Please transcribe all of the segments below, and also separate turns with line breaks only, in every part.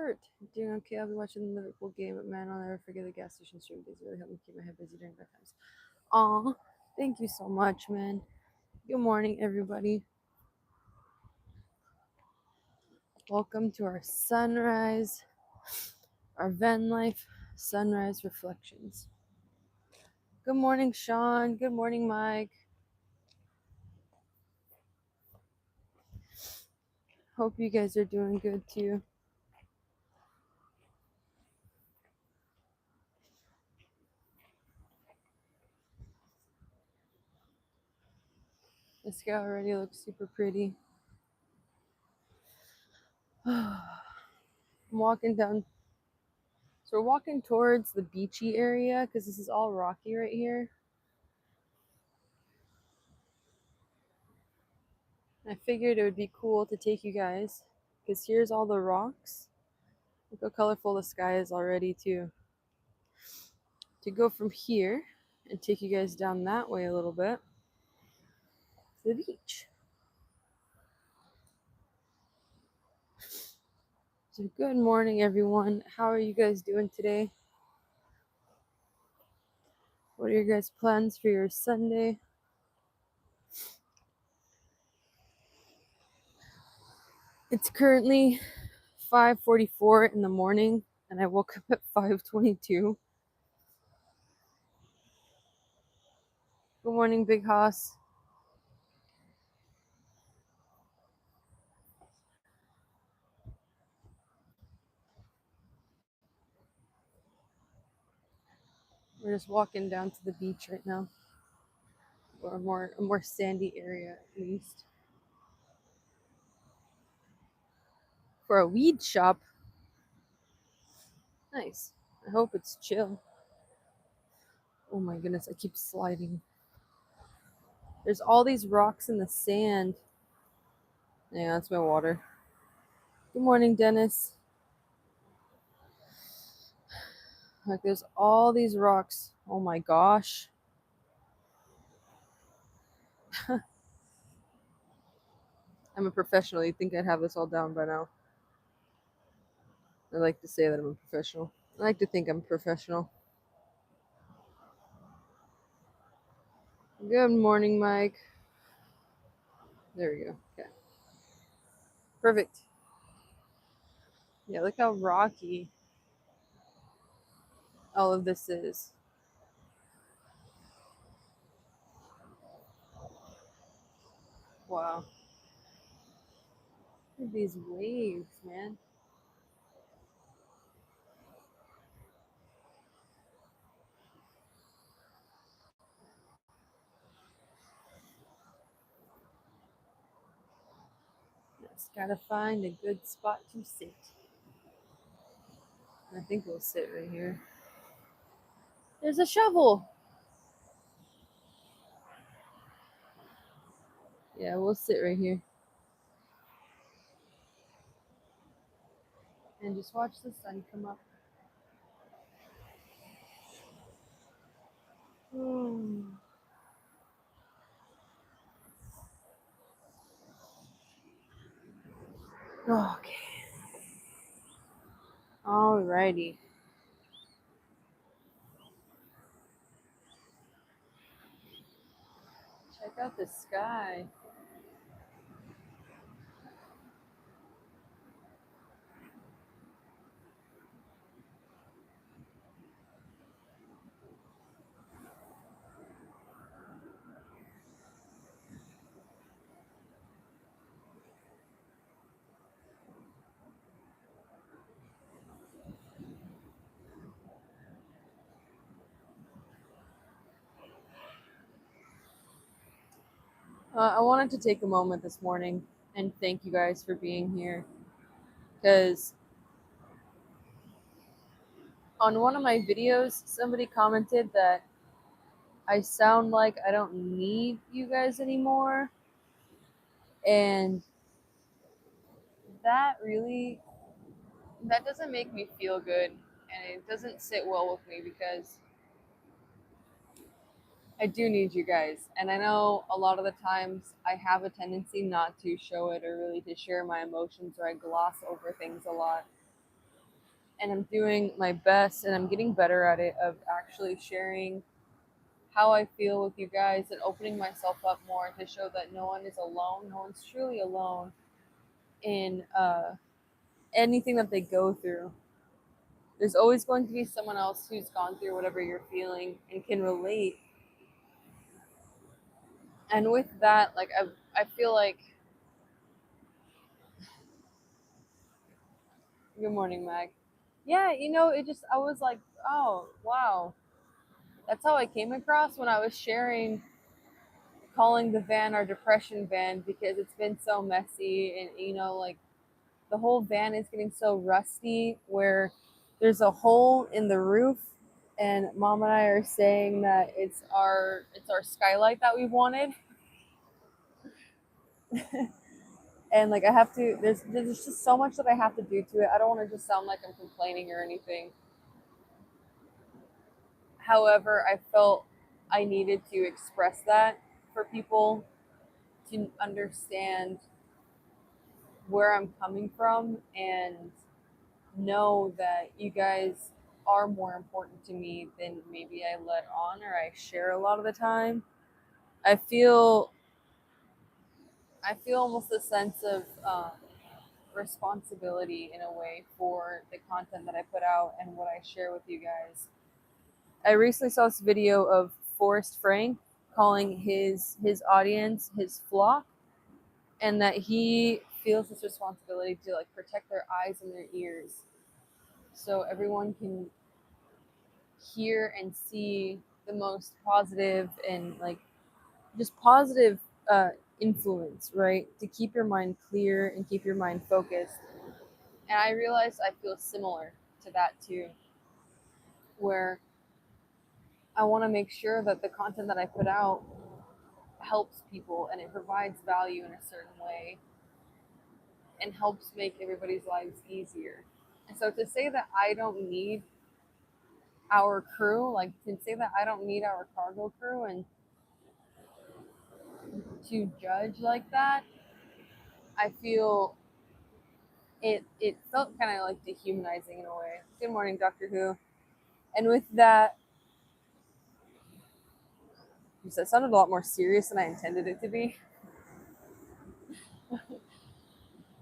Robert, doing okay. I'll be watching the Liverpool game, but man, I'll never forget the gas station stream days. Really helped me keep my head busy during bad times. Aw, thank you so much, man. Good morning, everybody. Welcome to our sunrise, our Vanlife sunrise reflections. Good morning, Sean. Good morning, Mike. Hope you guys are doing good too. The sky already looks super pretty. I'm walking down. So we're walking towards the beachy area because this is all rocky right here. I figured it would be cool to take you guys because here's all the rocks. Look how colorful the sky is already too. To go from here and take you guys down that way a little bit to the beach. So good morning, everyone. How are you guys doing today? What are your guys' plans for your Sunday? It's currently 5:44 in the morning and I woke up at 5:22. Good morning, Big Hoss. We're just walking down to the beach right now, or a more sandy area at least. For a weed shop. Nice. I hope it's chill. Oh my goodness, I keep sliding. There's all these rocks in the sand. Yeah, that's my water. Good morning, Dennis. Like, there's all these rocks. Oh my gosh. I'm a professional. You'd think I'd have this all down by now. I like to say that I'm a professional. I like to think I'm a professional. Good morning, Mike. There we go. Okay. Perfect. Yeah, look how rocky all of this is. Wow. Look at these waves, man. Just gotta find a good spot to sit. I think we'll sit right here. There's a shovel. Yeah, we'll sit right here. And just watch the sun come up. Okay. Alrighty. Check out the sky. I wanted to take a moment this morning and thank you guys for being here. Because on one of my videos, somebody commented that I sound like I don't need you guys anymore. And that really, that doesn't make me feel good. And it doesn't sit well with me because I do need you guys. And I know a lot of the times I have a tendency not to show it or really to share my emotions, or I gloss over things a lot. and I'm doing my best and I'm getting better at it of actually sharing how I feel with you guys and opening myself up more to show that no one is alone. No one's truly alone in anything that they go through. There's always going to be someone else who's gone through whatever you're feeling and can relate. And with that, like I feel like, good morning, Mag. Yeah, it just, I was like, oh wow, that's how I came across when I was sharing, calling the van our depression van because it's been so messy, and like the whole van is getting so rusty where there's a hole in the roof, and Mom and I are saying that it's our skylight that we wanted. And like I have to, there's just so much that I have to do to it. I don't want to just sound like I'm complaining or anything. However, I felt I needed to express that for people to understand where I'm coming from and know that you guys are more important to me than maybe I let on or I share a lot of the time. I feel I feel almost a sense of responsibility in a way for the content that I put out and what I share with you guys. I recently saw this video of Forrest Frank calling his audience his flock, and that he feels this responsibility to like protect their eyes and their ears so everyone can hear and see the most positive and like just positive influence, right? To keep your mind clear and keep your mind focused. And I realized I feel similar to that too, where I want to make sure that the content that I put out helps people and it provides value in a certain way and helps make everybody's lives easier. And so to say that I don't need our crew, like to say that I don't need our cargo crew and to judge like that, I feel it felt kind of like dehumanizing in a way. Good morning, Doctor Who. And with that, that sounded a lot more serious than I intended it to be.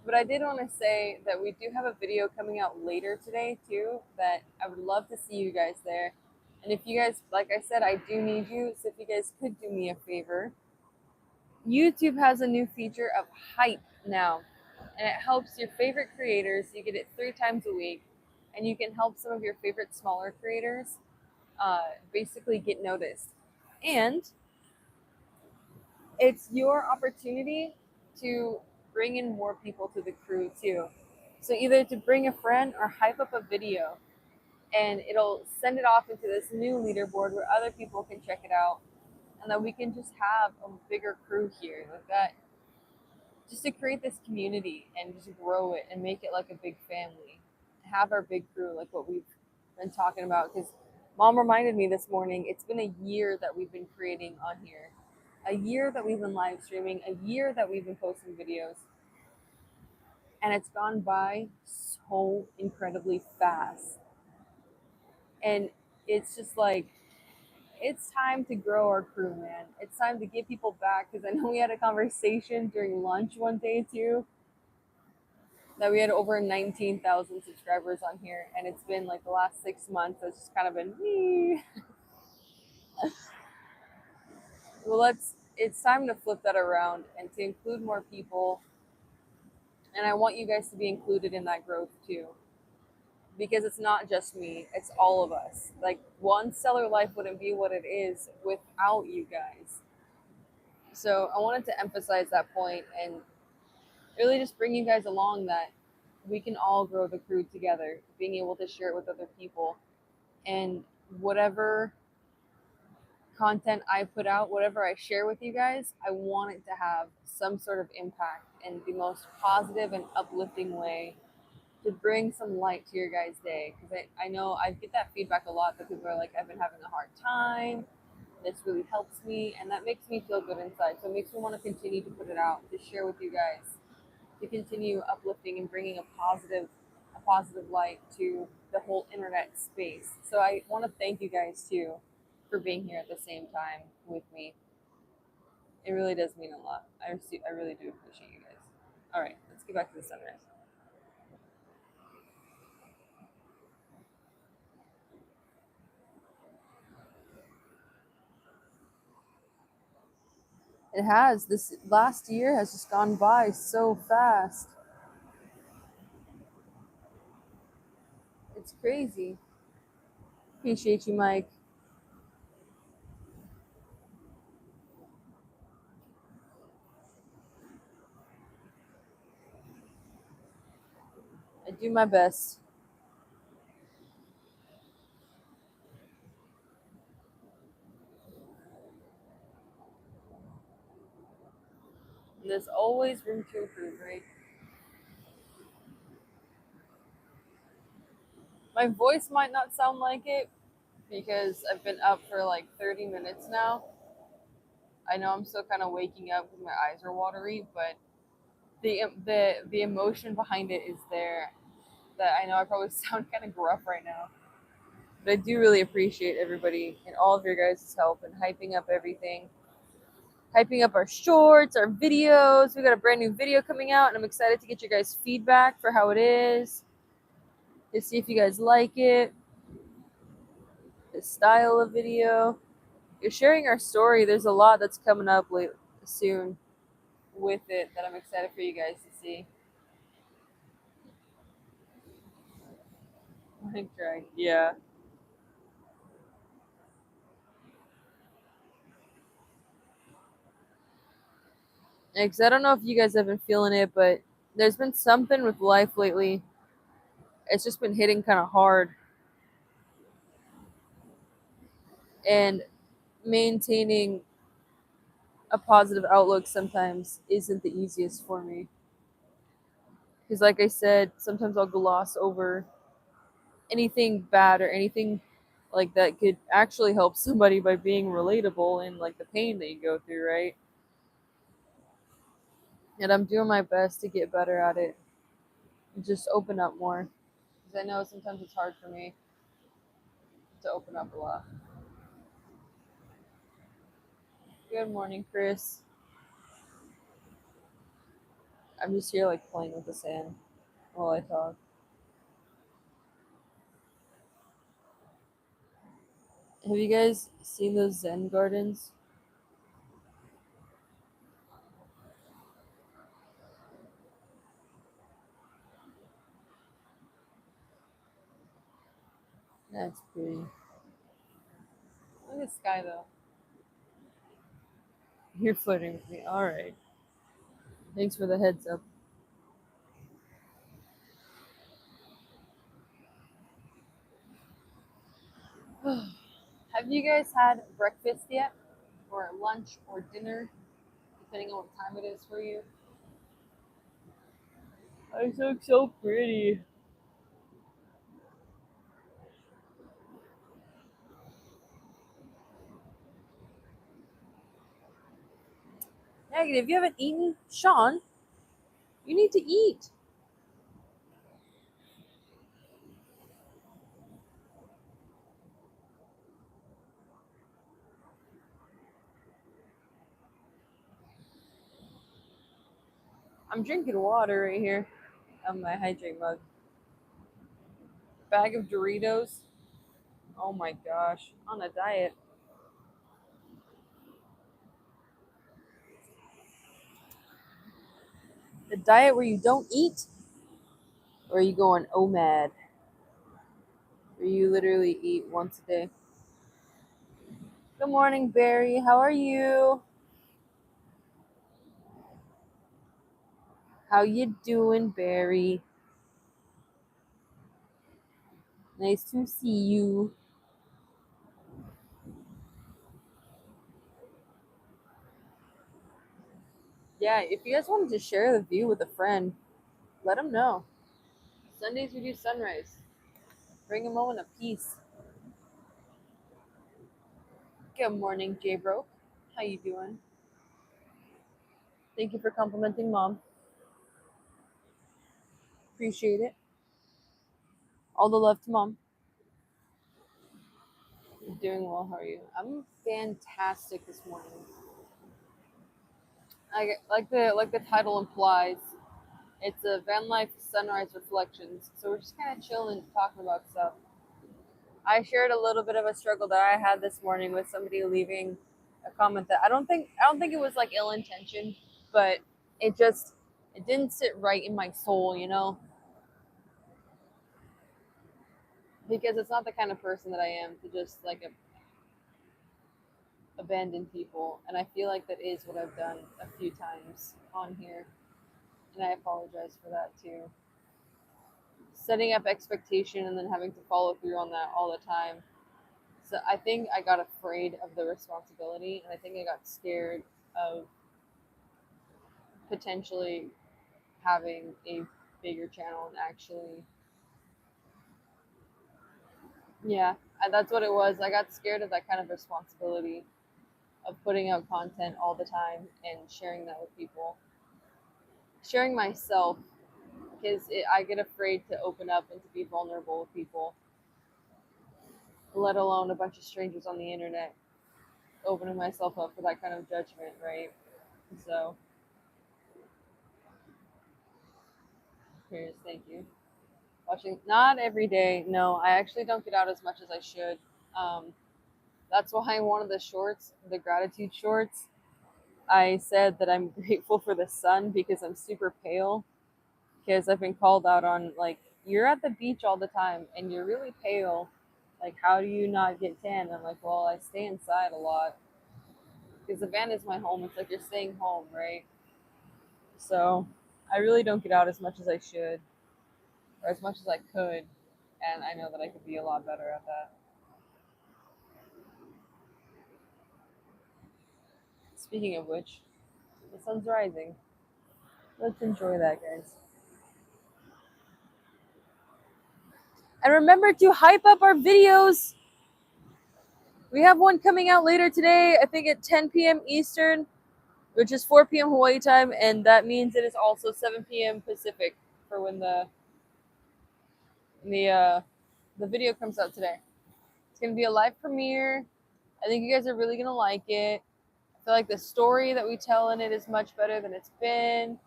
But I did want to say that we do have a video coming out later today too that I would love to see you guys there. And if you guys, like I said, I do need you. So if you guys could do me a favor, YouTube has a new feature of hype now, and it helps your favorite creators. You get it 3 times a week, and you can help some of your favorite smaller creators basically get noticed. And it's your opportunity to bring in more people to the crew too. So either to bring a friend or hype up a video, and it'll send it off into this new leaderboard where other people can check it out, and that we can just have a bigger crew here like that, just to create this community and just grow it and make it like a big family, have our big crew like what we've been talking about. Because Mom reminded me this morning, it's been a year that we've been creating on here, a year that we've been live streaming, a year that we've been posting videos, and it's gone by so incredibly fast. And it's just like, it's time to grow our crew, man. It's time to get people back, because I know we had a conversation during lunch one day too that we had over 19,000 subscribers on here, and it's been like the last 6 months it's just kind of been me. Well, it's time to flip that around and to include more people, and I want you guys to be included in that growth too, because it's not just me, it's all of us. Like, One Stellar Life wouldn't be what it is without you guys. So I wanted to emphasize that point and really just bring you guys along, that we can all grow the crew together, being able to share it with other people. And whatever content I put out, whatever I share with you guys, I want it to have some sort of impact in the most positive and uplifting way, to bring some light to your guys' day. Because I know I get that feedback a lot, that people are like, I've been having a hard time, this really helps me, and that makes me feel good inside. So it makes me want to continue to put it out, to share with you guys, to continue uplifting and bringing a positive light to the whole internet space. So I want to thank you guys too for being here at the same time with me. It really does mean a lot. I really do appreciate you guys. All right, let's get back to the sunrise. It has. This last year has just gone by so fast. It's crazy. Appreciate you, Mike. I do my best. And there's always room to improve, right? My voice might not sound like it because I've been up for like 30 minutes now. I know I'm still kind of waking up because my eyes are watery, but the emotion behind it is there. That I know I probably sound kind of gruff right now, but I do really appreciate everybody and all of your guys' help and hyping up everything, hyping up our shorts, our videos. We got a brand new video coming out, and I'm excited to get your guys' feedback for how it is, to see if you guys like it, the style of video. You're sharing our story. There's a lot that's coming up soon with it that I'm excited for you guys to see. I'm trying. Yeah. Because I don't know if you guys have been feeling it, but there's been something with life lately. It's just been hitting kind of hard. And maintaining a positive outlook sometimes isn't the easiest for me. Because, like I said, sometimes I'll gloss over anything bad or anything like that could actually help somebody by being relatable in like the pain that you go through, right? And I'm doing my best to get better at it and just open up more. Because I know sometimes it's hard for me to open up a lot. Good morning, Chris. I'm just here like playing with the sand while I talk. Have you guys seen those Zen gardens? That's pretty. Look at the sky though. You're flirting with me. All right. Thanks for the heads up. Have you guys had breakfast yet? Or lunch or dinner? Depending on what time it is for you. I look so pretty. Negative, you haven't eaten? Sean, you need to eat. I'm drinking water right here on my hydrate mug. Bag of Doritos. Oh my gosh. On a diet. The diet where you don't eat? Or are you going OMAD? Where you literally eat once a day? Good morning, Barry. How are you? How you doing, Barry? Nice to see you. Yeah, if you guys wanted to share the view with a friend, let them know. Sundays we do sunrise. Bring a moment of peace. Good morning, J Bro. How you doing? Thank you for complimenting mom. Appreciate it. All the love to mom. Doing well. How are you? I'm fantastic this morning. Like the title implies, it's a Vanlife sunrise reflections. So we're just kind of chilling, talking about stuff. I shared a little bit of a struggle that I had this morning with somebody leaving a comment that I don't think it was like ill intention, but it didn't sit right in my soul, because it's not the kind of person that I am to just like abandon people, and I feel like that is what I've done a few times on here, and I apologize for that too. Setting up expectation and then having to follow through on that all the time. So I think I got afraid of the responsibility, and I think I got scared of potentially having a bigger channel and actually, yeah, that's what it was. I got scared of that kind of responsibility of putting out content all the time and sharing that with people, sharing myself, because I get afraid to open up and to be vulnerable with people, let alone a bunch of strangers on the internet, opening myself up for that kind of judgment, right? So, here's thank you. Watching, not every day. No, I actually don't get out as much as I should. Um, that's why in one of the shorts, the gratitude shorts, I said that I'm grateful for the sun because I'm super pale. Because I've been called out on, like, you're at the beach all the time and you're really pale. Like, how do you not get tan? I'm like, well, I stay inside a lot because the van is my home. It's like you're staying home, right? So I really don't get out as much as I should or as much as I could. And I know that I could be a lot better at that. Speaking of which, the sun's rising. Let's enjoy that, guys. And remember to hype up our videos. We have one coming out later today, I think at 10 p.m. Eastern, which is 4 p.m. Hawaii time, and that means it is also 7 p.m. Pacific for when the the video comes out today. It's gonna be a live premiere. I think you guys are really gonna like it. I feel like the story that we tell in it is much better than it's been,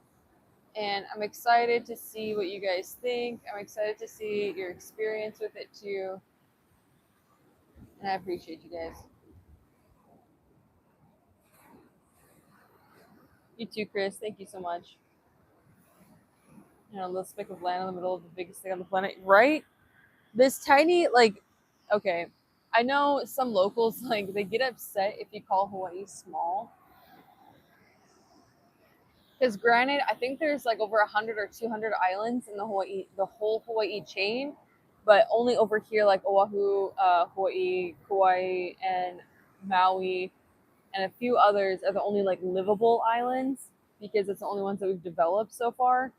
and I'm excited to see what you guys think. I'm excited to see your experience with it too, and I appreciate you guys. You too, Chris. Thank you so much. A little speck of land in the middle of the biggest thing on the planet, right? This tiny, like, okay, I know some locals, like, they get upset if you call Hawaii small. Because granted, I think there's like over 100 or 200 islands in the whole Hawaii chain, but only over here, like Oahu, Hawaii, Kauai, and Maui, and a few others are the only like livable islands because it's the only ones that we've developed so far.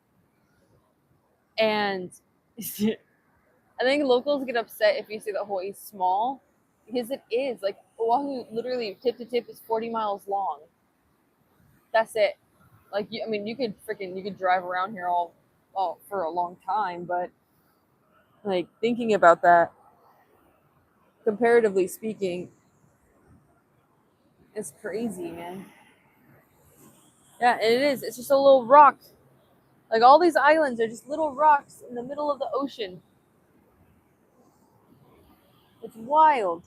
And I think locals get upset if you say that Hawaii's small because it is. Like, Oahu, literally tip to tip, is 40 miles long. That's it. Like, I mean, you could drive around here all for a long time, but like thinking about that, comparatively speaking, it's crazy, man. Yeah, and it is. It's just a little rock. Like, all these islands are just little rocks in the middle of the ocean. It's wild.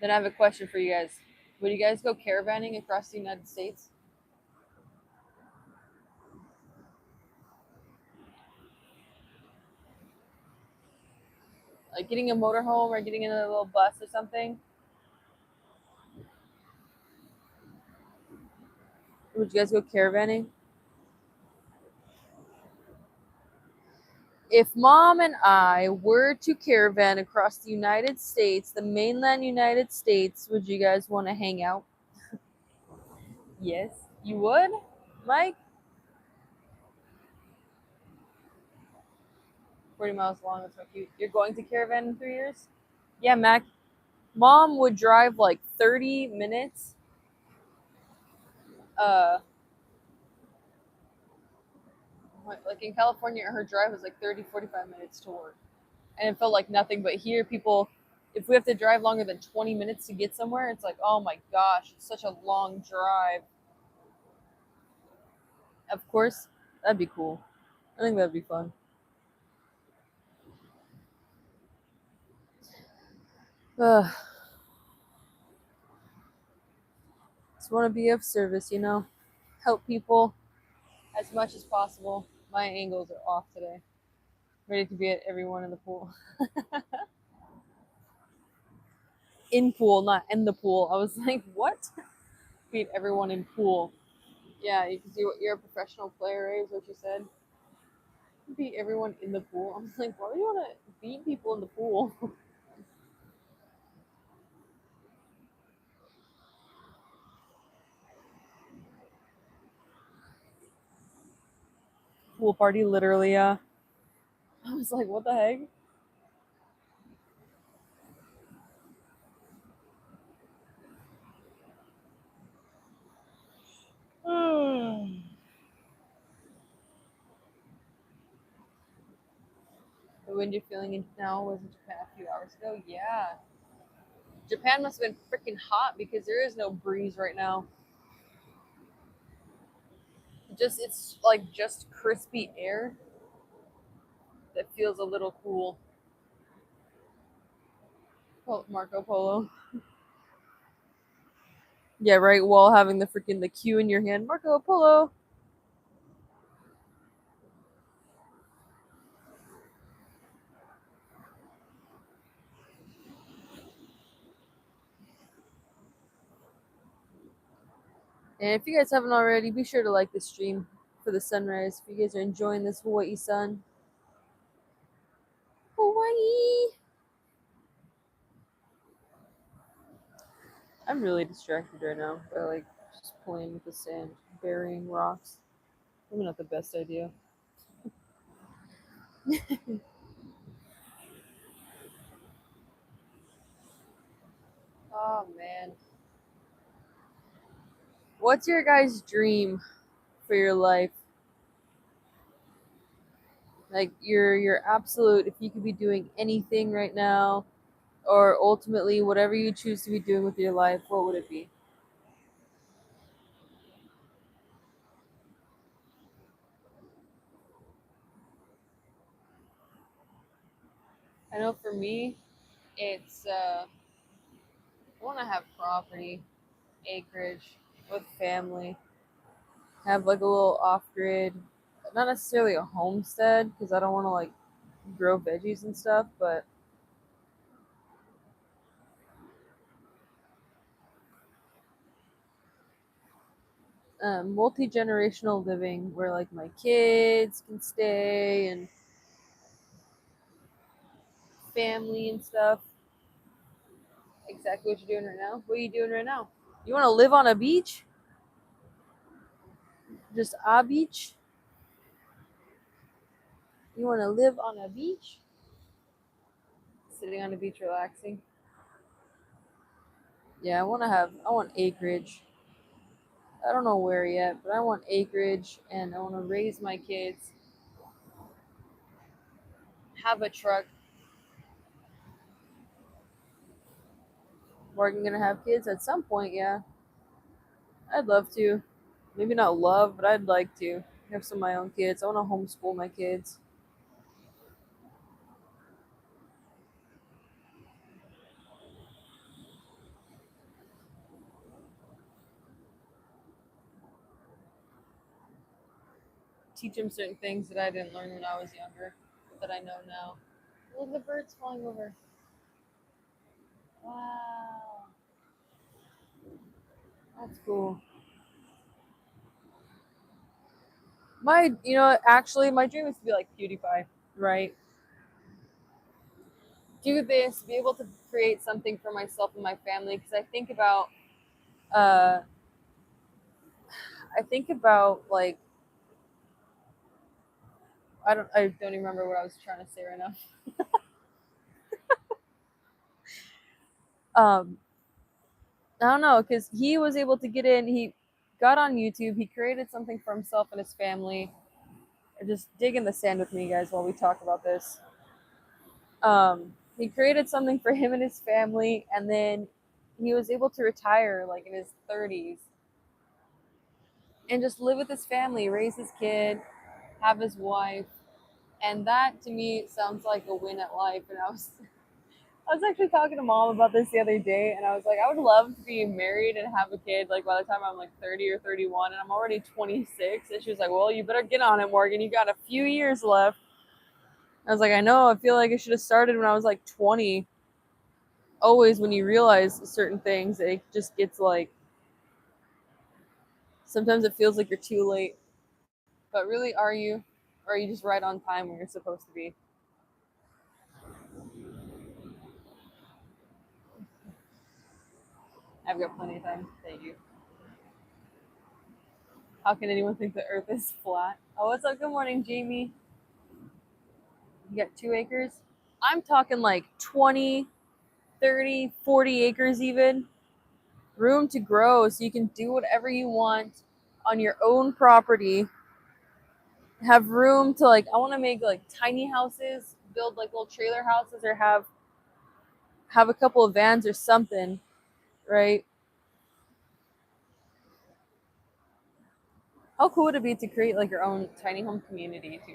Then I have a question for you guys. Would you guys go caravanning across the United States? Like getting a motorhome or getting in a little bus or something? Would you guys go caravanning? If mom and I were to caravan across the United States, the mainland United States, would you guys want to hang out? Yes, you would, Mike? 40 miles long, that's so cute. You're going to caravan in 3 years? Yeah, Mac. Mom would drive like 30 minutes. Uh, Like in California, her drive was like 30, 45 minutes to work. And it felt like nothing. But here, people, if we have to drive longer than 20 minutes to get somewhere, it's like, oh my gosh, it's such a long drive. Of course, that'd be cool. I think that'd be fun. Ugh. Just want to be of service, help people as much as possible. My angles are off today. Ready to be at everyone in the pool. In pool, not in the pool. I was like, what? Beat everyone in pool. Yeah, you're a professional player, right? Is what you said. Beat everyone in the pool. I was like, why do you want to beat people in the pool? Pool party, literally. I was like, what the heck? The wind you're feeling it now was in Japan a few hours ago. Yeah, Japan must have been freaking hot because there is no breeze right now. It's like just crispy air that feels a little cool. Oh, Marco Polo. Yeah, right. While having the cue in your hand, Marco Polo. And if you guys haven't already, be sure to like the stream for the sunrise. If you guys are enjoying this Hawaii sun, Hawaii. I'm really distracted right now by like just playing with the sand, burying rocks. Maybe not the best idea. Oh man, what's your guys' dream for your life? Like your absolute, if you could be doing anything right now, or ultimately whatever you choose to be doing with your life, what would it be? I know for me, it's I want to have property, acreage, with family, have like a little off grid, not necessarily a homestead because I don't want to like grow veggies and stuff, but multi generational living where like my kids can stay and family and stuff. Exactly what you're doing right now. What are you doing right now? You want to live on a beach? Just a beach? You want to live on a beach? Sitting on a beach relaxing. Yeah, I want acreage. I don't know where yet, but I want acreage and I want to raise my kids, have a truck. We're gonna have kids at some point, yeah. I'd love to. Maybe not love, but I'd like to have some of my own kids. I want to homeschool my kids. Teach them certain things that I didn't learn when I was younger, but that I know now. Look at the birds flying over. Wow, that's cool. Actually, my dream is to be like PewDiePie, right? Do this, be able to create something for myself and my family. Because uh, I think about like, I don't even remember what I was trying to say right now. Um, I don't know, because he was able to get in. He got on YouTube. He created something for himself and his family, Just dig in the sand with me, guys, while we talk about this. He created something for him and his family, and then he was able to retire like in his 30s and just live with his family, raise his kid, have his wife, and that to me sounds like a win at life. And I was actually talking to mom about this the other day, and I was like, I would love to be married and have a kid like by the time I'm like 30 or 31, and I'm already 26. And she was like, well, you better get on it, Morgan. You got a few years left. I was like, I know. I feel like I should have started when I was like 20. Always, when you realize certain things, it just gets like, sometimes it feels like you're too late. But really, are you? Or are you just right on time where you're supposed to be? I've got plenty of time. Thank you. How can anyone think the earth is flat? Oh, what's up? Good morning, Jamie. You got 2 acres? I'm talking like 20, 30, 40 acres even. Room to grow so you can do whatever you want on your own property. Have room to like, I want to make like tiny houses, build like little trailer houses, or have a couple of vans or something, right? How cool would it be to create like your own tiny home community to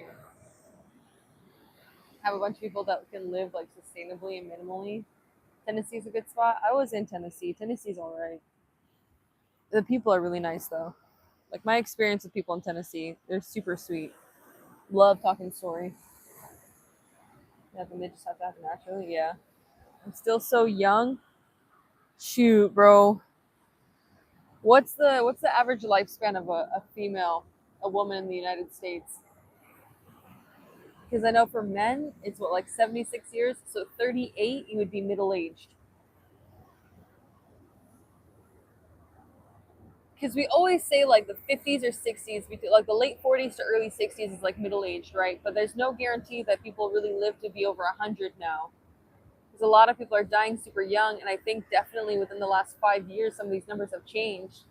have a bunch of people that can live like sustainably and minimally? Tennessee's a good spot. I was in Tennessee. Tennessee's all right. The people are really nice though. Like my experience with people in Tennessee, they're super sweet. Love talking story. Nothing, they just have to happen naturally. Yeah. I'm still so young. Shoot, bro. What's the average lifespan of a female, a woman in the United States? Because I know for men it's what, like 76 years, so 38 you would be middle aged. Because we always say like the 50s or 60s, between like the late 40s to early 60s is like middle aged, right? But there's no guarantee that people really live to be over 100 now. Because a lot of people are dying super young, and I think definitely within the last 5 years some of these numbers have changed.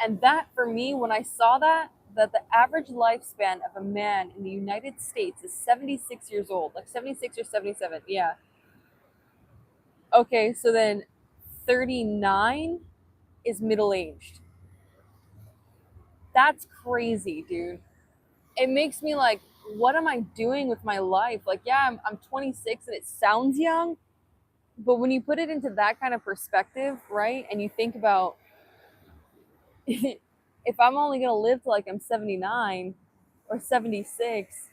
And that for me, when I saw that the average lifespan of a man in the United States is 76 years old, like 76 or 77. Yeah. Okay, so then 39 is middle aged. That's crazy, dude. It makes me like, what am I doing with my life? Like, yeah, I'm 26 and it sounds young, but when you put it into that kind of perspective, right? And you think about if I'm only going to live till like I'm 79 or 76,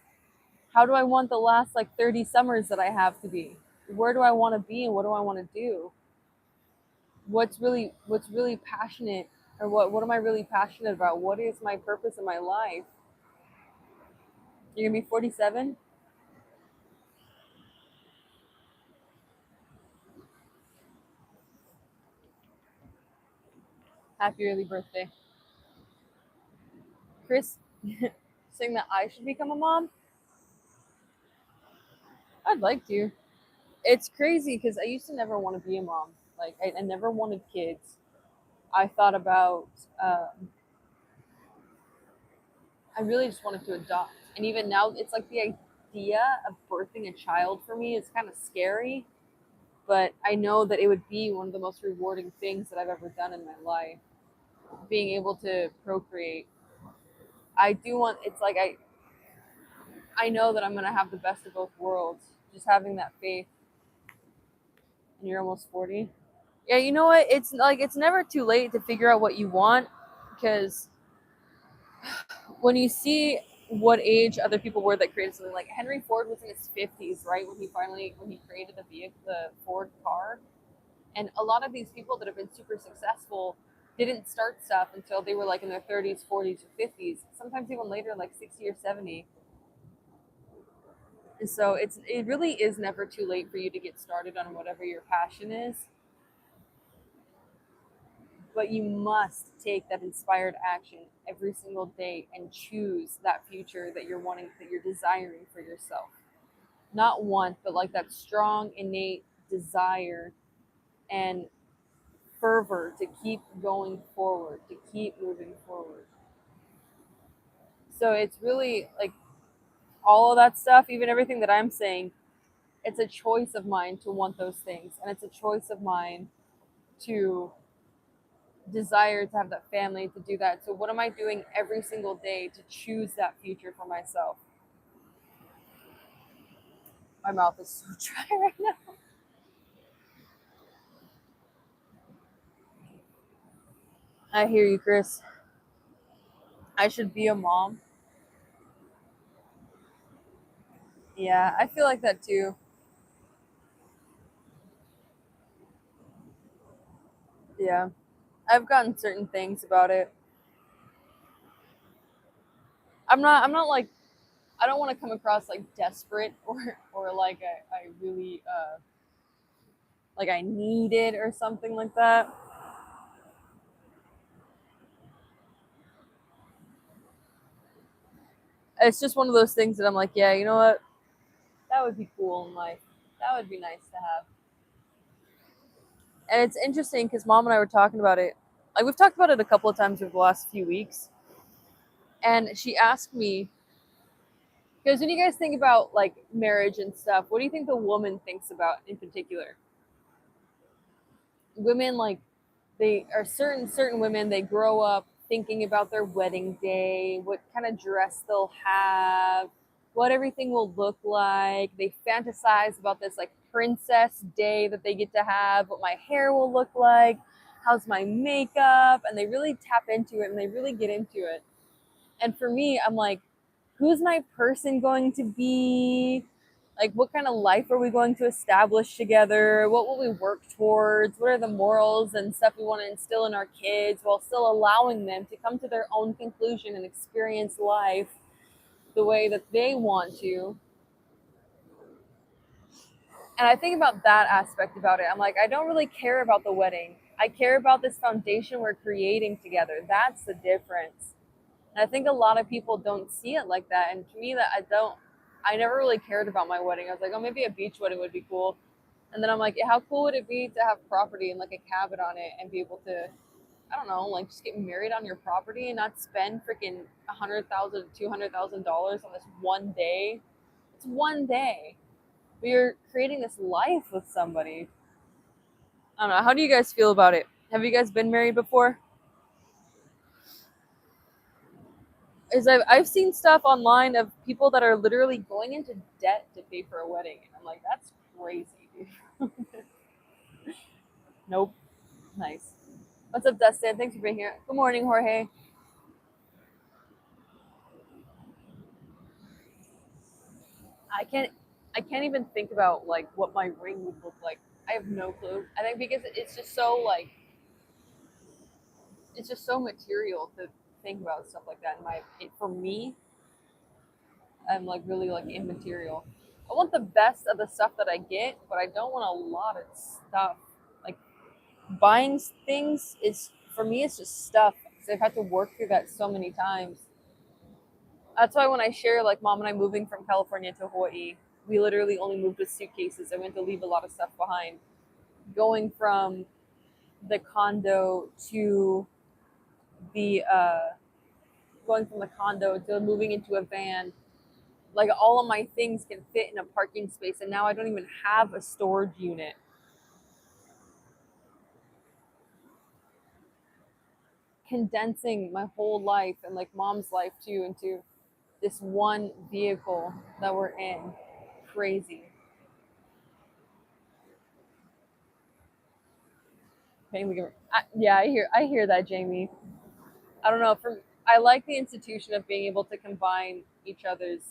how do I want the last like 30 summers that I have to be? Where do I want to be and what do I want to do? What's really passionate, or what am I really passionate about? What is my purpose in my life? You're going to be 47? Happy early birthday. Chris saying that I should become a mom? I'd like to. It's crazy because I used to never want to be a mom. Like, I never wanted kids. I thought about, I really just wanted to adopt. And even now, it's like the idea of birthing a child for me is kind of scary, but I know that it would be one of the most rewarding things that I've ever done in my life. Being able to procreate. I do want, it's like, I know that I'm going to have the best of both worlds. Just having that faith. And you're almost 40. Yeah, you know what? It's like, it's never too late to figure out what you want, because when you see what age other people were that created something, like Henry Ford was in his 50s, right? When he created the vehicle, the Ford car. And a lot of these people that have been super successful didn't start stuff until they were like in their 30s, 40s, or 50s, sometimes even later, like 60 or 70. And so it really is never too late for you to get started on whatever your passion is. But you must take that inspired action every single day and choose that future that you're wanting, that you're desiring for yourself. Not want, but like that strong, innate desire and fervor to keep going forward, to keep moving forward. So it's really like, all of that stuff, even everything that I'm saying, it's a choice of mine to want those things. And it's a choice of mine to desire to have that family, to do that. So what am I doing every single day to choose that future for myself? My mouth is so dry right now. I hear you, Chris. I should be a mom. Yeah, I feel like that too. Yeah. I've gotten certain things about it. I'm not like, I don't want to come across like desperate or like I really like I need it or something like that. It's just one of those things that I'm like, yeah, you know what? That would be cool in life. That would be nice to have. And it's interesting because mom and I were talking about it. Like we've talked about it a couple of times over the last few weeks. And she asked me, because when you guys think about like marriage and stuff, what do you think the woman thinks about in particular? Women like they are certain women, they grow up thinking about their wedding day, what kind of dress they'll have, what everything will look like. They fantasize about this like princess day that they get to have, what my hair will look like, how's my makeup, and they really tap into it and they really get into it. And for me, I'm like, who's my person going to be? Like, what kind of life are we going to establish together? What will we work towards? What are the morals and stuff we want to instill in our kids while still allowing them to come to their own conclusion and experience life the way that they want to? And I think about that aspect about it. I'm like, I don't really care about the wedding. I care about this foundation we're creating together. That's the difference. And I think a lot of people don't see it like that. And to me, that I never really cared about my wedding. I was like, oh, maybe a beach wedding would be cool. And then I'm like, how cool would it be to have property and like a cabin on it and be able to, I don't know, like just get married on your property and not spend freaking $100,000, $200,000 on this one day. It's one day. But you're creating this life with somebody. I don't know. How do you guys feel about it? Have you guys been married before? Is I've seen stuff online of people that are literally going into debt to pay for a wedding, and I'm like, that's crazy, dude. Nope. Nice. What's up, Dustin? Thanks for being here. Good morning, Jorge. I can't I can't even think about like what my ring would look like. I have no clue. I think because it's just so like it's just so material to think about stuff like that. For me, I'm like really like immaterial. I want the best of the stuff that I get, but I don't want a lot of stuff. Like buying things is for me it's just stuff because I've had to work through that so many times. That's why when I share like mom and I moving from California to Hawaii, we literally only moved with suitcases. I went to leave a lot of stuff behind. Going from the condo to the going from the condo to moving into a van, like all of my things can fit in a parking space, and now I don't even have a storage unit. Condensing my whole life and like mom's life too into this one vehicle that we're in. Crazy. Yeah, I hear that, Jamie. I don't know. I like the institution of being able to combine each other's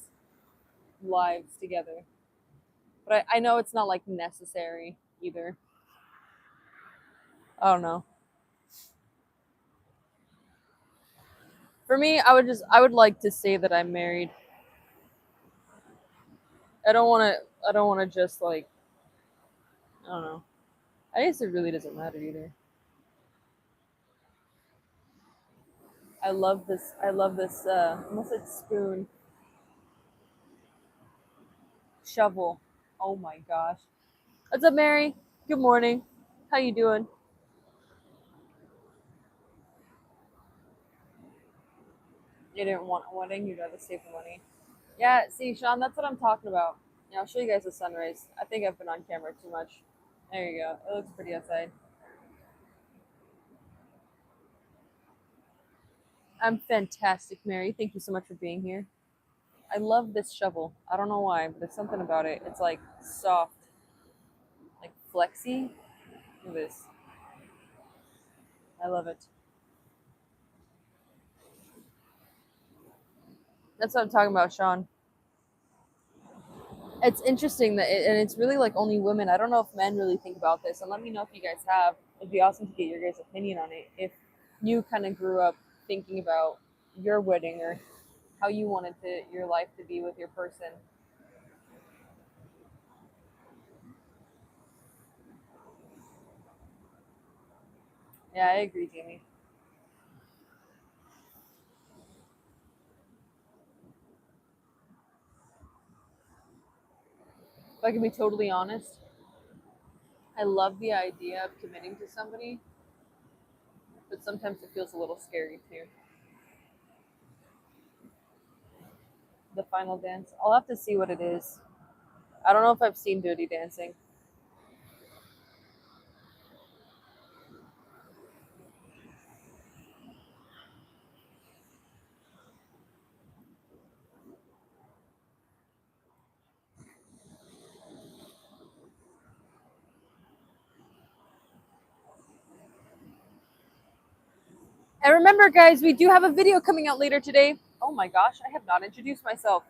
lives together, but I know it's not like necessary either. I don't know. For me, I would like to say that I'm married. I don't want to just like I don't know. I guess it really doesn't matter either. I love this almost like spoon shovel. Oh my gosh. What's up, Mary? Good morning. How you doing? You didn't want a wedding, you'd rather save the money. Yeah, see, Sean, that's what I'm talking about. Yeah, I'll show you guys the sunrise. I think I've been on camera too much. There you go. It looks pretty outside. I'm fantastic, Mary. Thank you so much for being here. I love this shovel. I don't know why, but there's something about it. It's like soft, like flexy. Look at this. I love it. That's what I'm talking about, Sean. It's interesting that, and it's really like only women. I don't know if men really think about this, and let me know if you guys have. It'd be awesome to get your guys' opinion on it. If you kind of grew up thinking about your wedding or how you wanted your life to be with your person. Yeah, I agree, Jamie. If I can be totally honest, I love the idea of committing to somebody, but sometimes it feels a little scary too. The final dance. I'll have to see what it is. I don't know if I've seen Dirty Dancing. And remember, guys, we do have a video coming out later today. Oh my gosh, I have not introduced myself.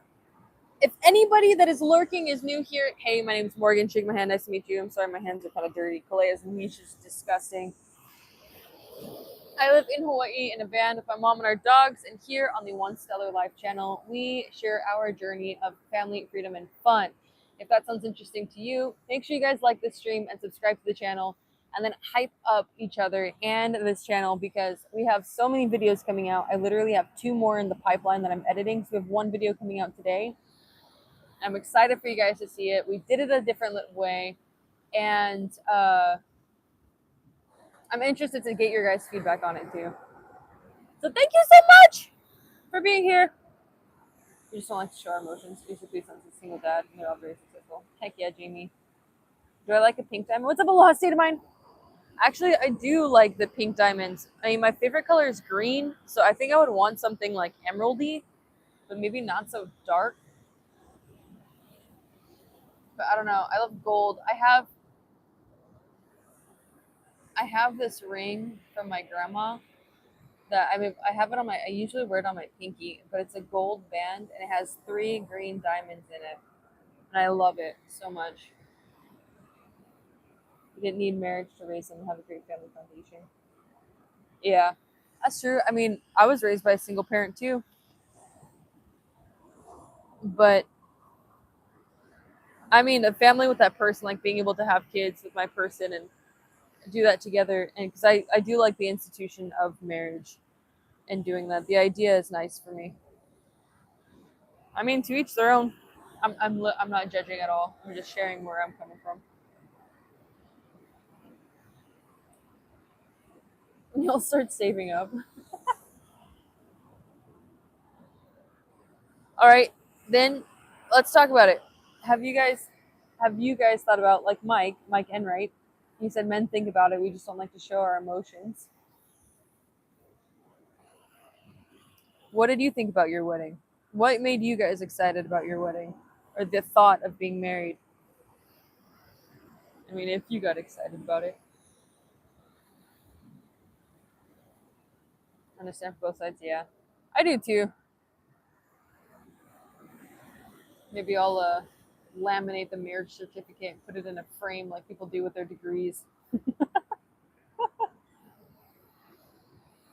If anybody that is lurking is new here, hey, my name is Morgan. Shake my hand. Nice to meet you. I'm sorry, my hands are kind of dirty. Kalea's niche is disgusting. I live in Hawaii in a van with my mom and our dogs, and here on the One Stellar Life channel, we share our journey of family, freedom, and fun. If that sounds interesting to you, make sure you guys like this stream and subscribe to the channel, and then hype up each other and this channel because we have so many videos coming out. I literally have 2 more in the pipeline that I'm editing, so we have 1 video coming out today. I'm excited for you guys to see it. We did it a different way, and I'm interested to get your guys' feedback on it too. So thank you so much for being here. We just don't like to show our emotions, basically, since it's single dad and they're all very successful. Heck yeah, Jamie. Do I like a pink diamond? What's up, Aloha State of Mind? Actually, I do like the pink diamonds. I mean, my favorite color is green, so I think I would want something like emeraldy, but maybe not so dark. But I don't know. I love gold. I have this ring from my grandma that I have it on my. I usually wear it on my pinky, but it's a gold band and it has 3 green diamonds in it, and I love it so much. You didn't need marriage to raise them and have a great family foundation. Yeah, that's true. I mean, I was raised by a single parent too, but I mean, a family with that person, like being able to have kids with my person and do that together, and because I do like the institution of marriage and doing that. The idea is nice for me. I mean, to each their own. I'm not judging at all. I'm just sharing where I'm coming from. You'll start saving up. All right, then let's talk about it. Have you guys thought about like Mike Enright? He said men think about it. We just don't like to show our emotions. What did you think about your wedding? What made you guys excited about your wedding, or the thought of being married? I mean, if you got excited about it, I understand for both sides. Yeah, I do too. Maybe I'll laminate the marriage certificate and put it in a frame like people do with their degrees.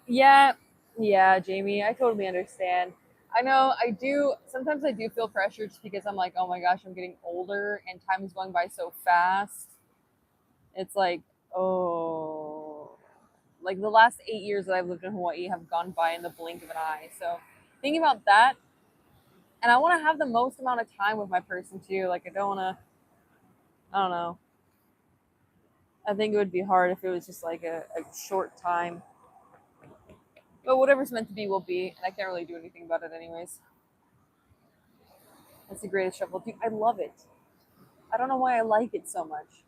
Yeah, yeah, Jamie, I totally understand. I know I do. Sometimes I do feel pressure just because I'm like, oh my gosh, I'm getting older and time is going by so fast. It's like, oh, like the last 8 years that I've lived in Hawaii have gone by in the blink of an eye. So thinking about that, and I want to have the most amount of time with my person too. Like I don't want to, I don't know. I think it would be hard if it was just like a short time. But whatever's meant to be will be, and I can't really do anything about it anyways. That's the greatest shuffle. Dude, I love it. I don't know why I like it so much.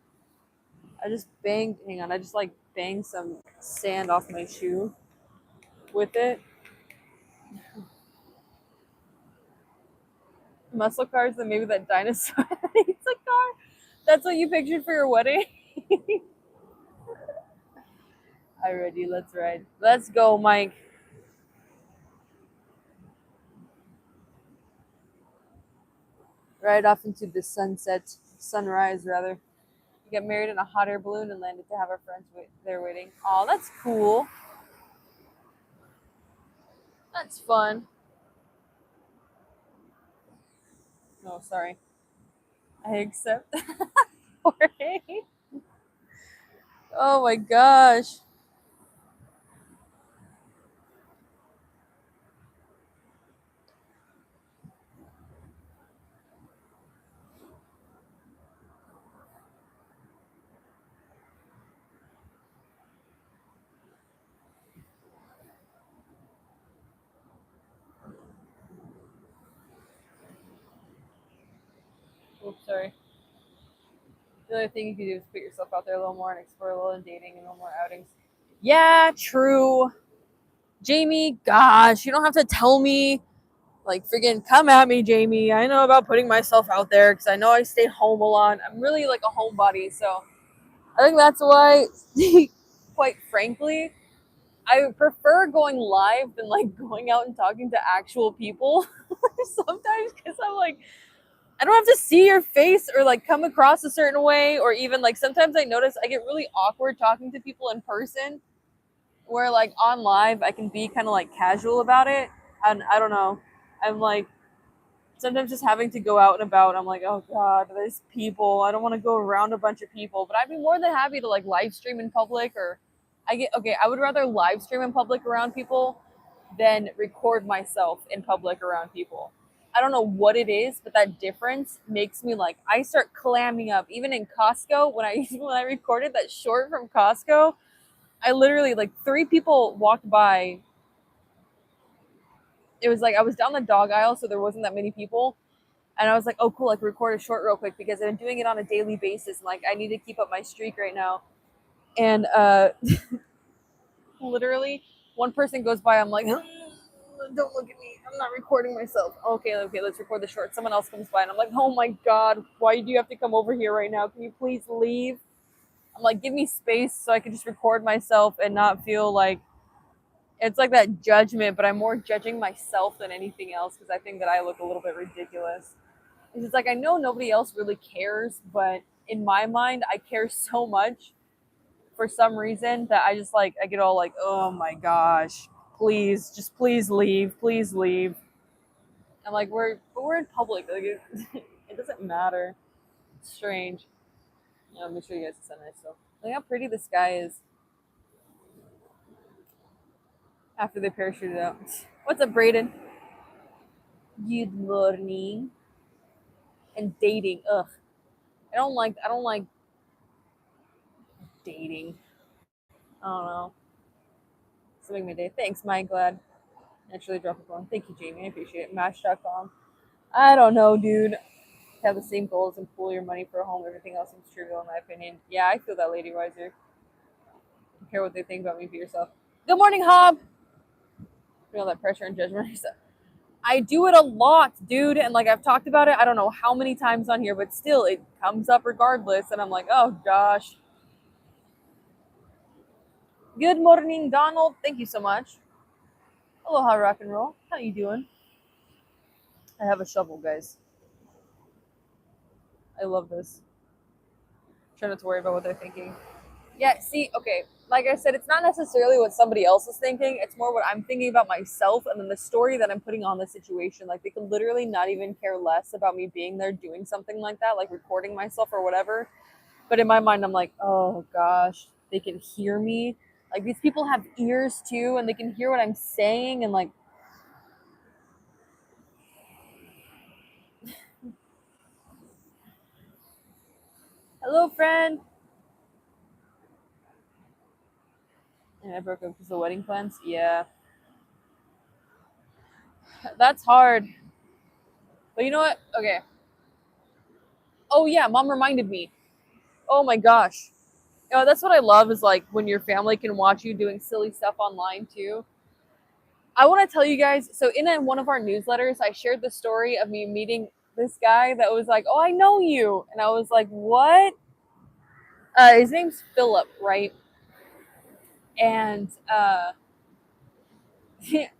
I just banged, hang on, I just like banged some sand off my shoe with it. Muscle cars and maybe that dinosaur eats a car. That's what you pictured for your wedding? Alrighty, let's ride. Let's go, Mike. Right off into the sunrise rather. We got married in a hot air balloon and landed to have our friends there waiting. Oh, that's cool. That's fun. No, sorry. I accept. Oh my gosh. Oops, sorry. The other thing you can do is put yourself out there a little more and explore a little in dating and a little more outings. Yeah, true. Jamie, gosh, you don't have to tell me. Like, friggin' come at me, Jamie. I know about putting myself out there because I know I stay home a lot. I'm really like a homebody, so I think that's why, quite frankly, I prefer going live than like going out and talking to actual people sometimes because I'm like, I don't have to see your face or like come across a certain way, or even like sometimes I notice I get really awkward talking to people in person where like on live I can be kind of like casual about it. And I don't know. I'm like, sometimes just having to go out and about, I'm like, oh god, there's people. I don't want to go around a bunch of people, but I'd be more than happy to like live stream in public, or I would rather live stream in public around people than record myself in public around people. I don't know what it is, but that difference makes me like I start clamming up. Even in Costco, when I when I recorded that short from Costco, I literally like three people walked by. It was like I was down the dog aisle, so there wasn't that many people. And I was like, oh, cool, like record a short real quick because I've been doing it on a daily basis. And like, I need to keep up my streak right now. And literally, one person goes by. I'm like, don't look at me. I'm not recording myself. Okay, let's record the short. Someone else comes by, and I'm like, oh my God, why do you have to come over here right now? Can you please leave? I'm like, give me space so I can just record myself and not feel like it's like that judgment, but I'm more judging myself than anything else because I think that I look a little bit ridiculous. It's like I know nobody else really cares, but in my mind, I care so much for some reason that I just like I get all like, oh my gosh, please, just please leave, please leave. I'm like, we're in public, like it doesn't matter. It's strange. Yeah, make sure you guys are nice though. Look how pretty the sky is after they parachuted out. What's up, Brayden? Good morning. And dating, ugh. I don't like dating. I don't know. It's making my day. Thanks, Mike. Glad. Naturally drop a phone. Thank you, Jamie. I appreciate it. Match.com. I don't know, dude. Have the same goals and pool your money for a home. Everything else seems trivial, in my opinion. Yeah, I feel that, Lady Wiser. Don't care what they think about me. Be yourself. Good morning, Hob. Feel that pressure and judgment. I do it a lot, dude. And like I've talked about it, I don't know how many times on here, but still, it comes up regardless. And I'm like, oh gosh. Good morning, Donald. Thank you so much. Aloha, rock and roll. How you doing? I have a shovel, guys. I love this. Try not to worry about what they're thinking. Yeah, see, okay, like I said, it's not necessarily what somebody else is thinking. It's more what I'm thinking about myself and then the story that I'm putting on the situation. Like, they could literally not even care less about me being there doing something like that, like recording myself or whatever. But in my mind, I'm like, oh gosh, they can hear me. Like, these people have ears too, and they can hear what I'm saying. And like, hello, friend. And I broke up because of wedding plans. Yeah, that's hard. But you know what? Okay. Oh yeah, mom reminded me. Oh my gosh. That's what I love is like when your family can watch you doing silly stuff online too. I want to tell you guys. So one of our newsletters, I shared the story of me meeting this guy that was like, "Oh, I know you," and I was like, "What?" His name's Philip, right? And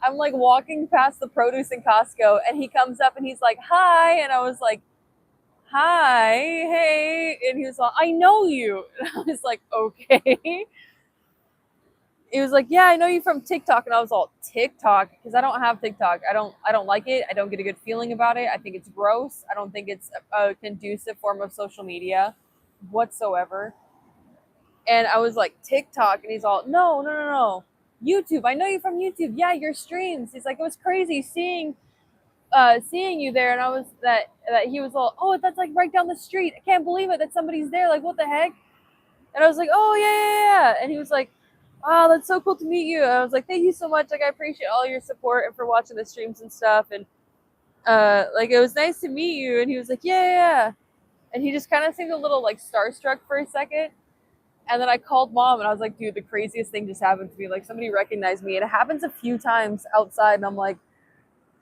I'm like walking past the produce in Costco, and he comes up and he's like, "Hi," and I was like, "Hi, hey," and he was like, "I know you," and I was like, "Okay." He was like, "Yeah, I know you from TikTok," and I was all, "TikTok?" Because I don't have TikTok. I don't like it. I don't get a good feeling about it. I think it's gross. I don't think it's a conducive form of social media whatsoever. And I was like, "TikTok," and he's all, "No, no, no, no, YouTube. I know you from YouTube. Yeah, your streams." He's like, "It was crazy seeing you there," and I was that he was all, "Oh, that's like right down the street. I can't believe it that somebody's there. Like, what the heck?" And I was like, "Oh yeah, yeah, yeah." And he was like, "Oh, that's so cool to meet you." And I was like, "Thank you so much. Like, I appreciate all your support and for watching the streams and stuff. And like, it was nice to meet you." And he was like, "Yeah, yeah, yeah." And he just kind of seemed a little like starstruck for a second. And then I called mom and I was like, "Dude, the craziest thing just happened to me. Like, somebody recognized me, and it happens a few times outside." And I'm like,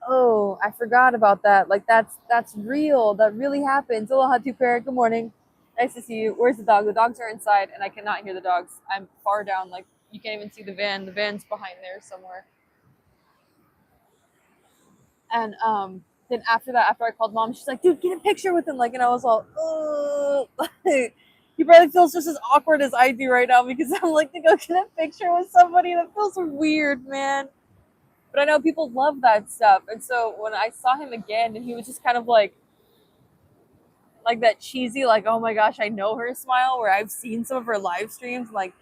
"Oh, I forgot about that. Like, that's real. That really happens." Aloha, two pair. Good morning. Nice to see you. Where's the dog? The dogs are inside, and I cannot hear the dogs. I'm far down. Like, you can't even see the van. The van's behind there somewhere. And then after that, after I called mom, she's like, "Dude, get a picture with him." Like, and I was all, "Oh." He probably feels just as awkward as I do right now because I'm like to go get a picture with somebody. That feels weird, man. But I know people love that stuff. And so when I saw him again, and he was just kind of like that cheesy, like, "Oh my gosh, I know her" smile, where I've seen some of her live streams, like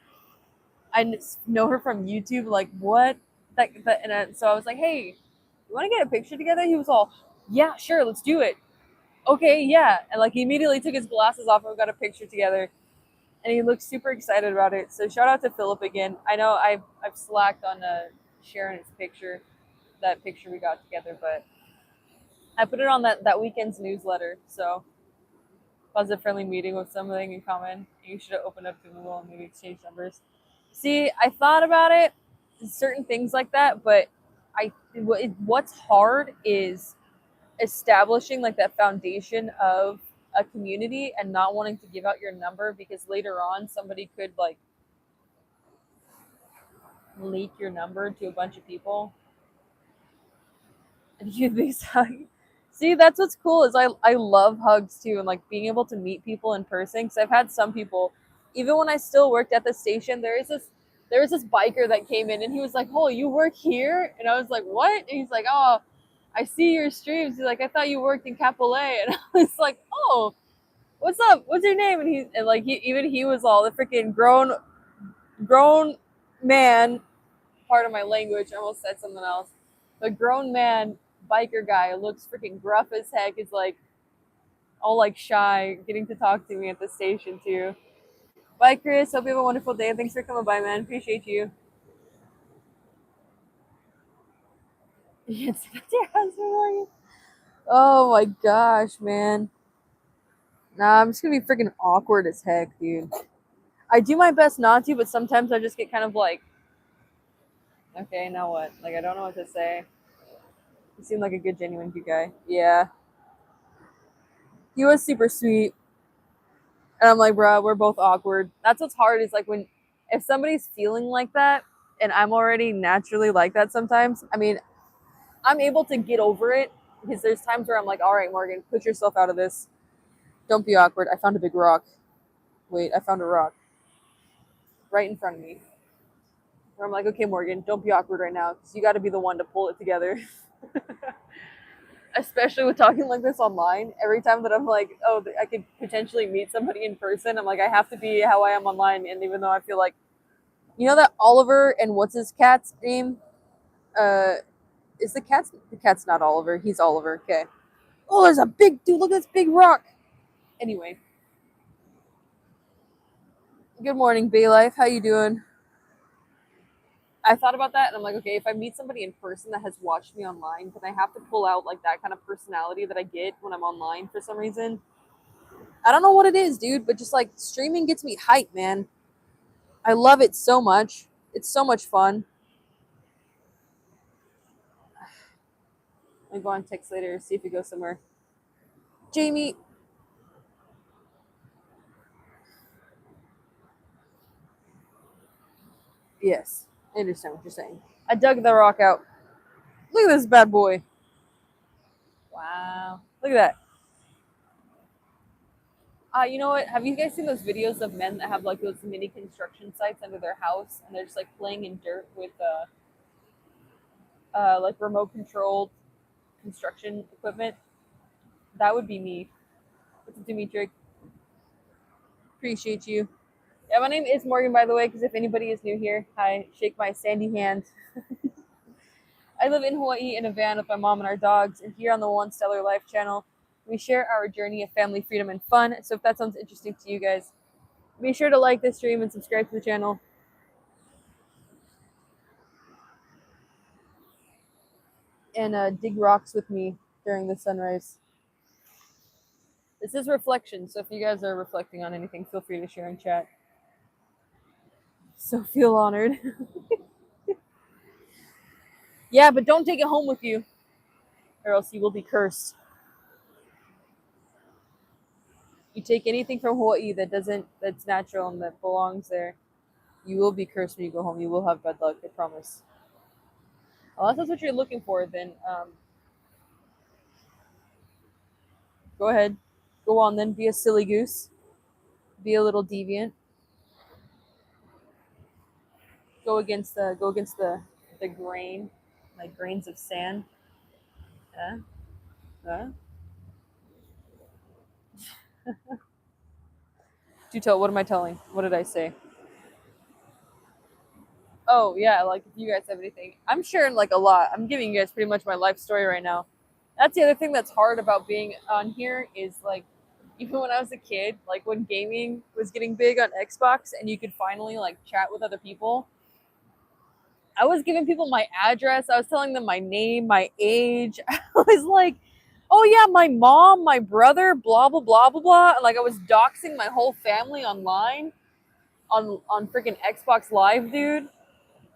I know her from YouTube, like what? So I was like, "Hey, you want to get a picture together?" He was all, "Yeah, sure, let's do it." "Okay, yeah," and like he immediately took his glasses off and we got a picture together, and he looked super excited about it. So shout out to Philip again. I know I've slacked on sharing his picture, that picture we got together, but I put it on that weekend's newsletter. So positive friendly meeting with something in common. You should have opened up Google and maybe exchange numbers. See, I thought about it, certain things like that, but what's hard is establishing like that foundation of a community and not wanting to give out your number because later on somebody could like leak your number to a bunch of people and you'd be sorry. See, that's what's cool is I love hugs too and like being able to meet people in person because I've had some people, even when I still worked at the station, there was this biker that came in and he was like, "Oh, you work here?" And I was like, "What?" And he's like, "Oh, I see your streams." He's like, "I thought you worked in Capole." And I was like, "Oh, what's up? What's your name?" And like he was all the freaking grown man. Part of my language, I almost said something else. The grown man biker guy looks freaking gruff as heck. Is like all like shy, getting to talk to me at the station too. Bye, Chris. Hope you have a wonderful day. Thanks for coming by, man. Appreciate you. Yes, that's your husband. Oh my gosh, man. Nah, I'm just gonna be freaking awkward as heck, dude. I do my best not to, but sometimes I just get kind of like, okay, now what? Like, I don't know what to say. You seem like a good, genuine, good guy. Yeah. He was super sweet. And I'm like, "Bro, we're both awkward." That's what's hard is like if somebody's feeling like that, and I'm already naturally like that sometimes, I mean, I'm able to get over it because there's times where I'm like, "All right, Morgan, put yourself out of this. Don't be awkward. I found a big rock. Wait, I found a rock right in front of me." Where I'm like, "Okay, Morgan, don't be awkward right now because you got to be the one to pull it together." Especially with talking like this online, every time that I'm like, "Oh, I could potentially meet somebody in person," I'm like, I have to be how I am online. And even though I feel like, you know, that Oliver and what's his cat's name? Uh, is the cat's not Oliver? He's Oliver. Okay. Oh, there's a big dude. Look at this big rock. Anyway, good morning, Bay Life. How you doing? I thought about that and I'm like, okay, if I meet somebody in person that has watched me online, then I have to pull out like that kind of personality that I get when I'm online for some reason. I don't know what it is, dude, but just like streaming gets me hyped, man. I love it so much. It's so much fun. I'll go on text later, see if we go somewhere. Jamie. Yes, I understand what you're saying. I dug the rock out. Look at this bad boy. Wow. Look at that. You know what? Have you guys seen those videos of men that have like those mini construction sites under their house and they're just like playing in dirt with like remote controlled construction equipment? That would be me. What's up, Dimitri? Appreciate you. Yeah, my name is Morgan, by the way, because if anybody is new here, hi, shake my sandy hand. I live in Hawaii in a van with my mom and our dogs, and here on the One Stellar Life channel, we share our journey of family, freedom, and fun. So if that sounds interesting to you guys, be sure to like this stream and subscribe to the channel. And dig rocks with me during the sunrise. This is reflection, so if you guys are reflecting on anything, feel free to share in chat. So feel honored. Yeah, but don't take it home with you, or else you will be cursed. You take anything from Hawaii that's natural and that belongs there, you will be cursed when you go home. You will have bad luck, I promise. Unless that's what you're looking for, then go ahead. Go on then, be a silly goose. Be a little deviant. Go against the grain, like grains of sand. Yeah. Do tell. What am I telling? What did I say? Oh yeah, like if you guys have anything, I'm sharing like a lot. I'm giving you guys pretty much my life story right now. That's the other thing that's hard about being on here is like, even when I was a kid, like when gaming was getting big on Xbox and you could finally like chat with other people, I was giving people my address. I was telling them my name, my age. I was like, oh yeah, my mom, my brother, blah blah blah blah blah. And like I was doxing my whole family online on freaking Xbox Live, dude.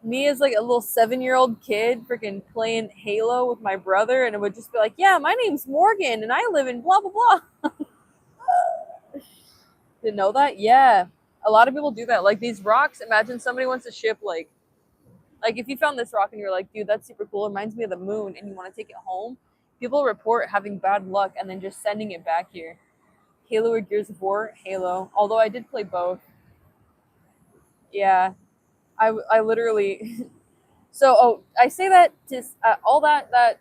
Me as like a little 7-year-old kid freaking playing Halo with my brother, and it would just be like, yeah, my name's Morgan and I live in blah blah blah. Didn't know that? Yeah. A lot of people do that. Like these rocks, imagine somebody wants to ship like if you found this rock and you're like, dude, that's super cool, it reminds me of the moon, and you want to take it home, people report having bad luck and then just sending it back here. Halo or Gears of War? Halo. Although I did play both. Yeah. I literally so I say that to all that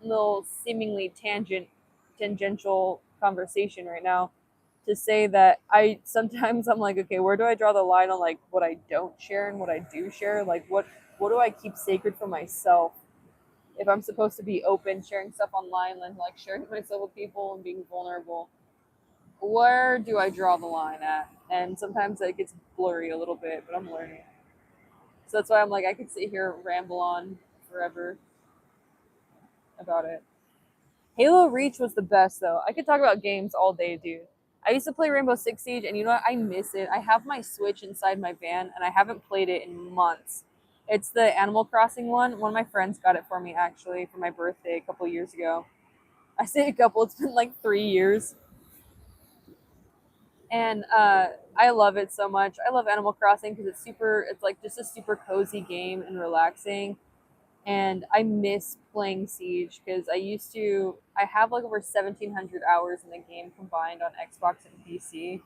little seemingly tangential conversation right now to say that I sometimes I'm like, okay, where do I draw the line on like what I don't share and what I do share? Like what do I keep sacred for myself? If I'm supposed to be open, sharing stuff online and like sharing myself with people and being vulnerable, where do I draw the line at? And sometimes it gets blurry a little bit, but I'm learning. So that's why I'm like, I could sit here and ramble on forever about it. Halo Reach was the best though. I could talk about games all day, dude. I used to play Rainbow Six Siege, and you know what? I miss it. I have my Switch inside my van, and I haven't played it in months. It's the Animal Crossing one. One of my friends got it for me actually for my birthday a couple years ago. I say a couple. It's been like 3 years, and I love it so much. I love Animal Crossing because it's super. It's like just a super cozy game and relaxing. And I miss playing Siege because I have like over 1,700 hours in the game combined on Xbox and PC.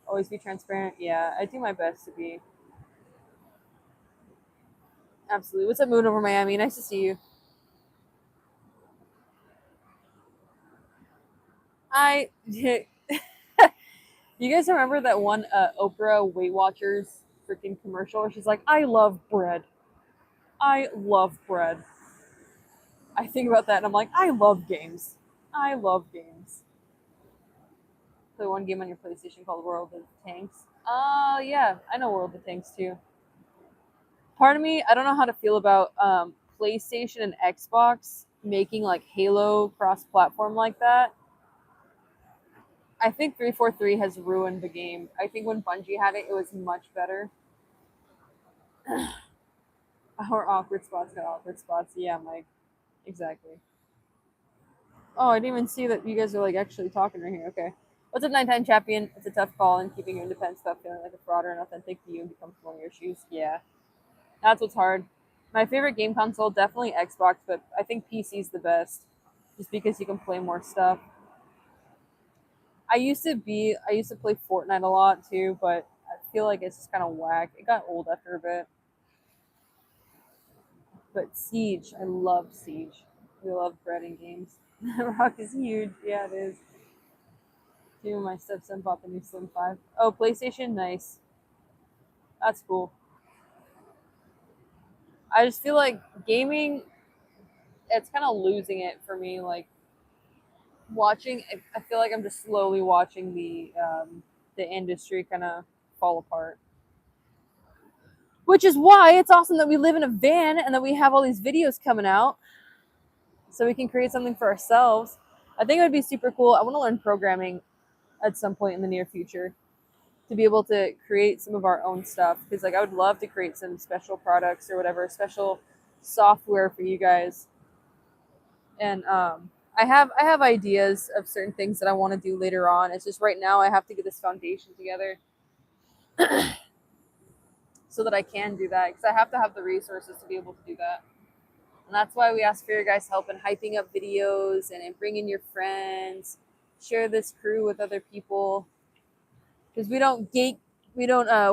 Always be transparent. Yeah, I do my best to be. Absolutely. What's up, Moon over Miami? Nice to see you. I. You guys remember that one Oprah Weight Watchers freaking commercial where she's like, I love bread. I love bread. I think about that and I'm like, I love games. I love games. Play one game on your PlayStation called World of Tanks. Yeah, I know World of Tanks too. part of me, I don't know how to feel about PlayStation and Xbox making like Halo cross-platform like that. I think 343 has ruined the game. I think when Bungie had it, it was much better. Our awkward spots got awkward spots. Yeah, Mike. Exactly. Oh, I didn't even see that you guys are like actually talking right here. Okay. What's up, Nighttime Champion? It's a tough call, and keeping your independence without feeling like a fraud or inauthentic to you becomes one of your shoes. Yeah. That's what's hard. My favorite game console, definitely Xbox, but I think PC's the best. Just because you can play more stuff. I used to play Fortnite a lot too, but I feel like it's just kind of whack. It got old after a bit. But Siege, I love Siege. We love breading games. Rock is huge. Yeah, it is. Too, my stepson bought the new Slim 5. Oh, PlayStation, nice. That's cool. I just feel like gaming, it's kind of losing it for me. Like watching, I feel like I'm just slowly watching the industry kind of fall apart. Which is why it's awesome that we live in a van and that we have all these videos coming out, so we can create something for ourselves. I think it would be super cool. I want to learn programming at some point in the near future to be able to create some of our own stuff, because like I would love to create some special products or whatever, special software for you guys. And I have ideas of certain things that I want to do later on. It's just right now I have to get this foundation together so that I can do that, because I have to have the resources to be able to do that. And that's why we ask for your guys' help in hyping up videos and in bringing your friends, share this crew with other people, because we don't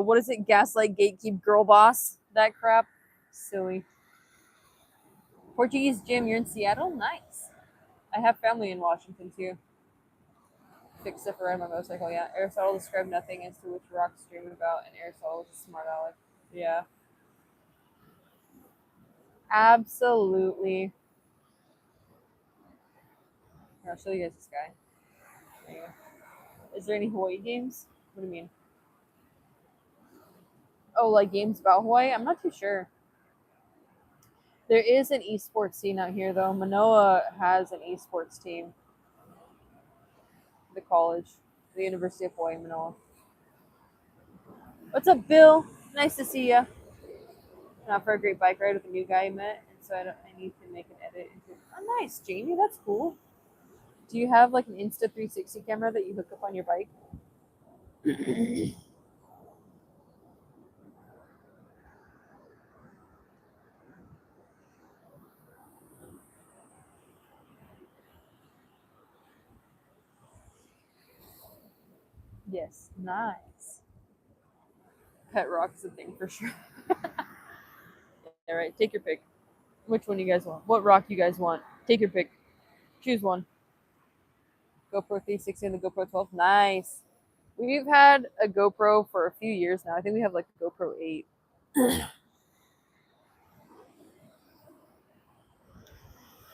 what is it, gaslight, gatekeep, girl boss, that crap. Silly. Portuguese Jim, you're in Seattle? Nice. I have family in Washington too. Fix stuff around my motorcycle, yeah. Aristotle described nothing as to which rocks dream about, and Aristotle was a smart aleck. Yeah. Absolutely. Here, I'll show you guys this guy. There you go. Is there any Hawaii games? What do you mean? Oh, like games about Hawaii? I'm not too sure. There is an esports scene out here, though. Manoa has an esports team. The college, the University of Hawaii, Manoa. What's up, Bill? Nice to see you. Not for a great bike ride with a new guy I met, and so I need to make an edit. Oh, nice, Jamie. That's cool. Do you have like an Insta 360 camera that you hook up on your bike? Yes, nice. Pet rock is a thing for sure. All right, take your pick. Which one you guys want? What rock you guys want? Take your pick. Choose one. GoPro 360 and the GoPro 12. Nice. We've had a GoPro for a few years now. I think we have like a GoPro 8.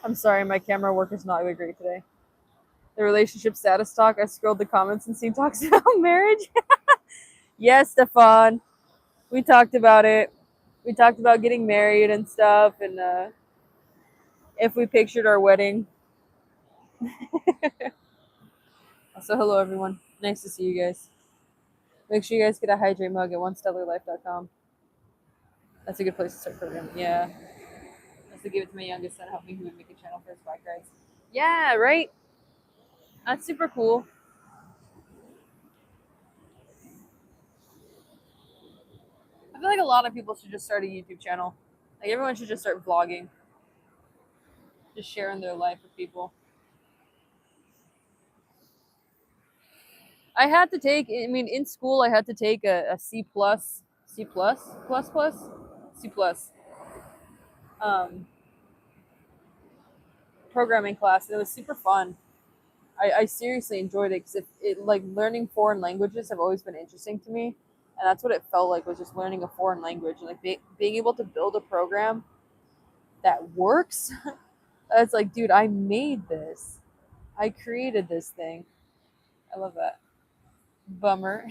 I'm sorry, my camera work is not really great today. The relationship status talk. I scrolled the comments and seen talks about marriage. Yes, Stefan. We talked about it. We talked about getting married and stuff, and if we pictured our wedding. So hello everyone. Nice to see you guys. Make sure you guys get a hydrate mug at onestellarlife.com. That's a good place to start programming. Yeah. That's to give it to my youngest son, help me who would make a channel for his bike rides. Yeah, right? That's super cool. I feel like a lot of people should just start a YouTube channel. Like everyone should just start vlogging. Just sharing their life with people. I had to take, I mean, in school, I had to take a C plus, C plus, plus plus, C plus programming class. And it was super fun. I seriously enjoyed it because it like learning foreign languages have always been interesting to me. And that's what it felt like, was just learning a foreign language and like being able to build a program that works. It's like, dude, I made this. I created this thing. I love that. Bummer.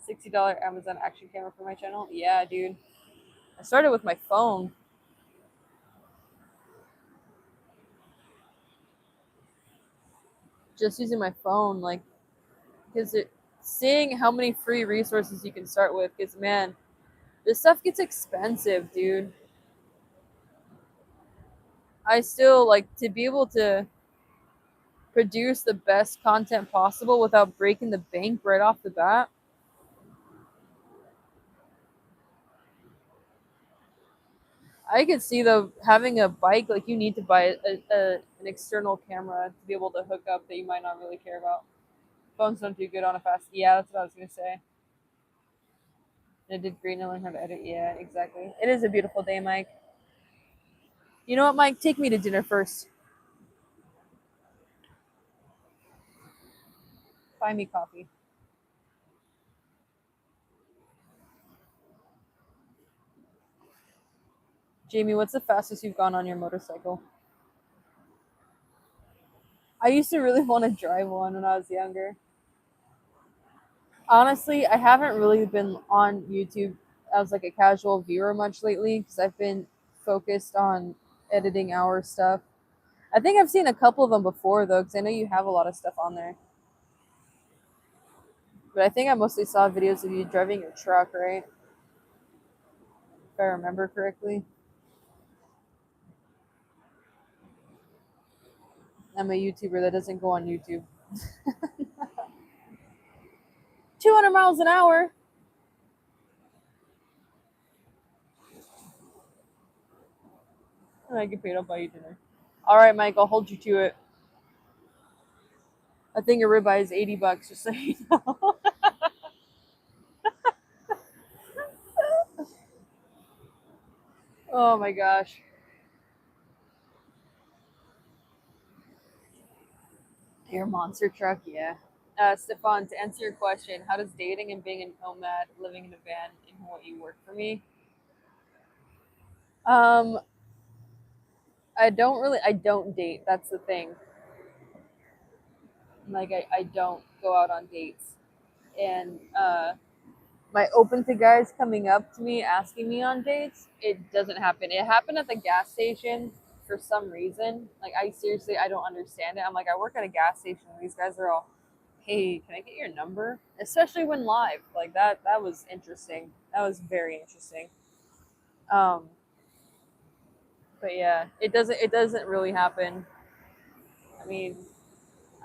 $60 Amazon action camera for my channel. Yeah, dude. I started with my phone. Just using my phone, like, because seeing how many free resources you can start with, because man, this stuff gets expensive, dude. I still like to be able to produce the best content possible without breaking the bank right off the bat. I could see though having a bike, like you need to buy an external camera to be able to hook up that you might not really care about. Phones don't do good on a fast. Yeah, that's what I was gonna say. I did great to learn how to edit. Yeah, exactly. It is a beautiful day, Mike. You know what, Mike? Take me to dinner first. Buy me coffee. Jamie, what's the fastest you've gone on your motorcycle? I used to really want to drive one when I was younger. Honestly, I haven't really been on YouTube as like a casual viewer much lately because I've been focused on editing our stuff. I think I've seen a couple of them before though, because I know you have a lot of stuff on there. But I think I mostly saw videos of you driving your truck, right? If I remember correctly. I'm a YouTuber that doesn't go on YouTube. 200 miles an hour. And I get paid, I'll buy you dinner. All right, Mike, I'll hold you to it. I think a ribeye is $80, just so you know. Oh my gosh. Your monster truck, yeah. Stefan, to answer your question, how does dating and being a nomad, living in a van in Hawaii work for me? Um, I don't date. That's the thing. Like, I don't go out on dates. And my open to guys coming up to me asking me on dates, it doesn't happen. It happened at the gas station for some reason. Like, I don't understand it. I'm like, I work at a gas station. These guys are all, hey, can I get your number? Especially when live. Like that was interesting. That was very interesting. Um, but yeah, it doesn't really happen. I mean,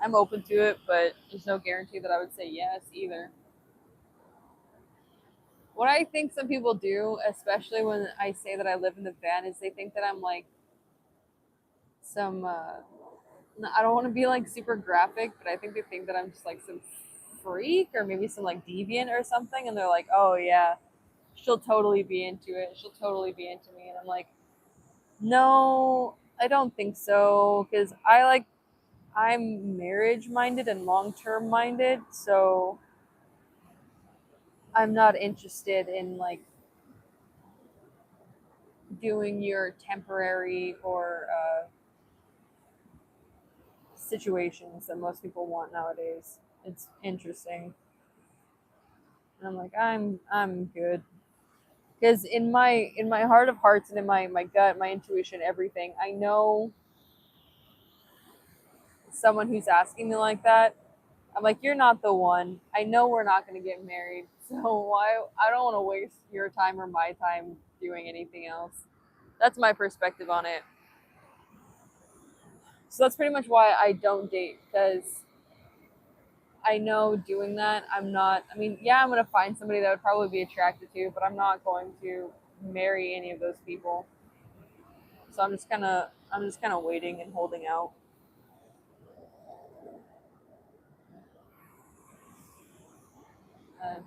I'm open to it, but there's no guarantee that I would say yes either. What I think some people do, especially when I say that I live in the van, is they think that I'm like some I don't want to be like super graphic, but I think they think that I'm just like some freak or maybe some like deviant or something, and they're like, "Oh yeah, she'll totally be into it. She'll totally be into me." And I'm like, "No, I don't think so because I'm marriage minded and long-term minded, so I'm not interested in like doing your temporary or situations that most people want nowadays. It's interesting." And I'm like, I'm good. Because in my heart of hearts and in my gut, my intuition, everything, I know someone who's asking me like that. I'm like, you're not the one. I know we're not going to get married, so why? I don't want to waste your time or my time doing anything else. That's my perspective on it. So that's pretty much why I don't date, because I know doing that, I'm not. I mean, yeah, I'm going to find somebody that would probably be attracted to, but I'm not going to marry any of those people. So I'm just kind of waiting and holding out. Uh,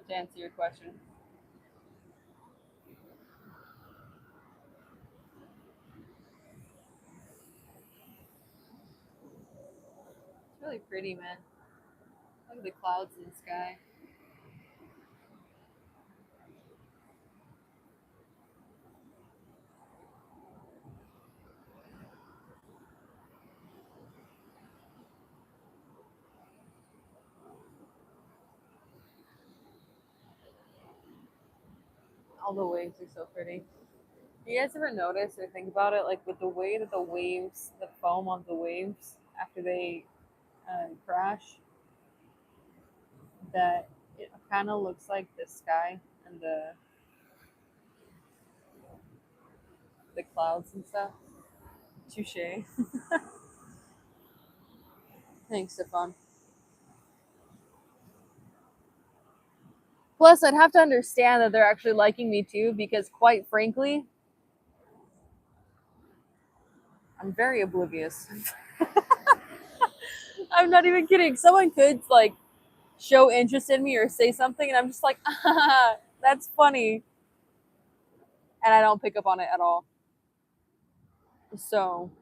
to answer your question, it's really pretty, man. Look at the clouds in the sky. All the waves are so pretty. You guys ever notice or think about it, like with the way that the waves, the foam on the waves after they crash, that it kind of looks like the sky and the clouds and stuff. Touche. Thanks, Stefan. Plus, I'd have to understand that they're actually liking me too, because quite frankly, I'm very oblivious. I'm not even kidding. Someone could like show interest in me or say something, and I'm just like, ah, that's funny, and I don't pick up on it at all. So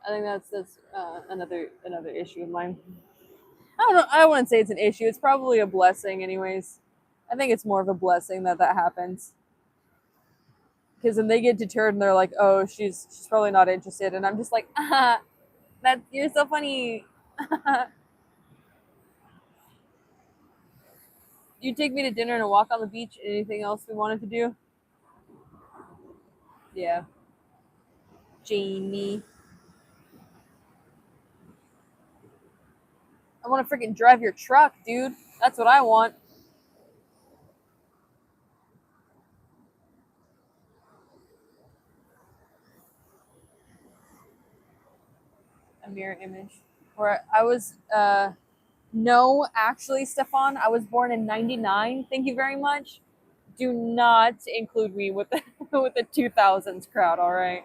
I think that's another issue of mine. I don't know. I wouldn't say it's an issue. It's probably a blessing, anyways. I think it's more of a blessing that that happens, because then they get deterred and they're like, "Oh, she's probably not interested," and I'm just like, "Ah, that you're so funny." You take me to dinner and a walk on the beach. Anything else we wanted to do? Yeah, Jamie. I want to freaking drive your truck, dude. That's what I want. A mirror image. Where I was, no, actually, Stefan, I was born in '99. Thank you very much. Do not include me with the with the 2000s crowd. All right.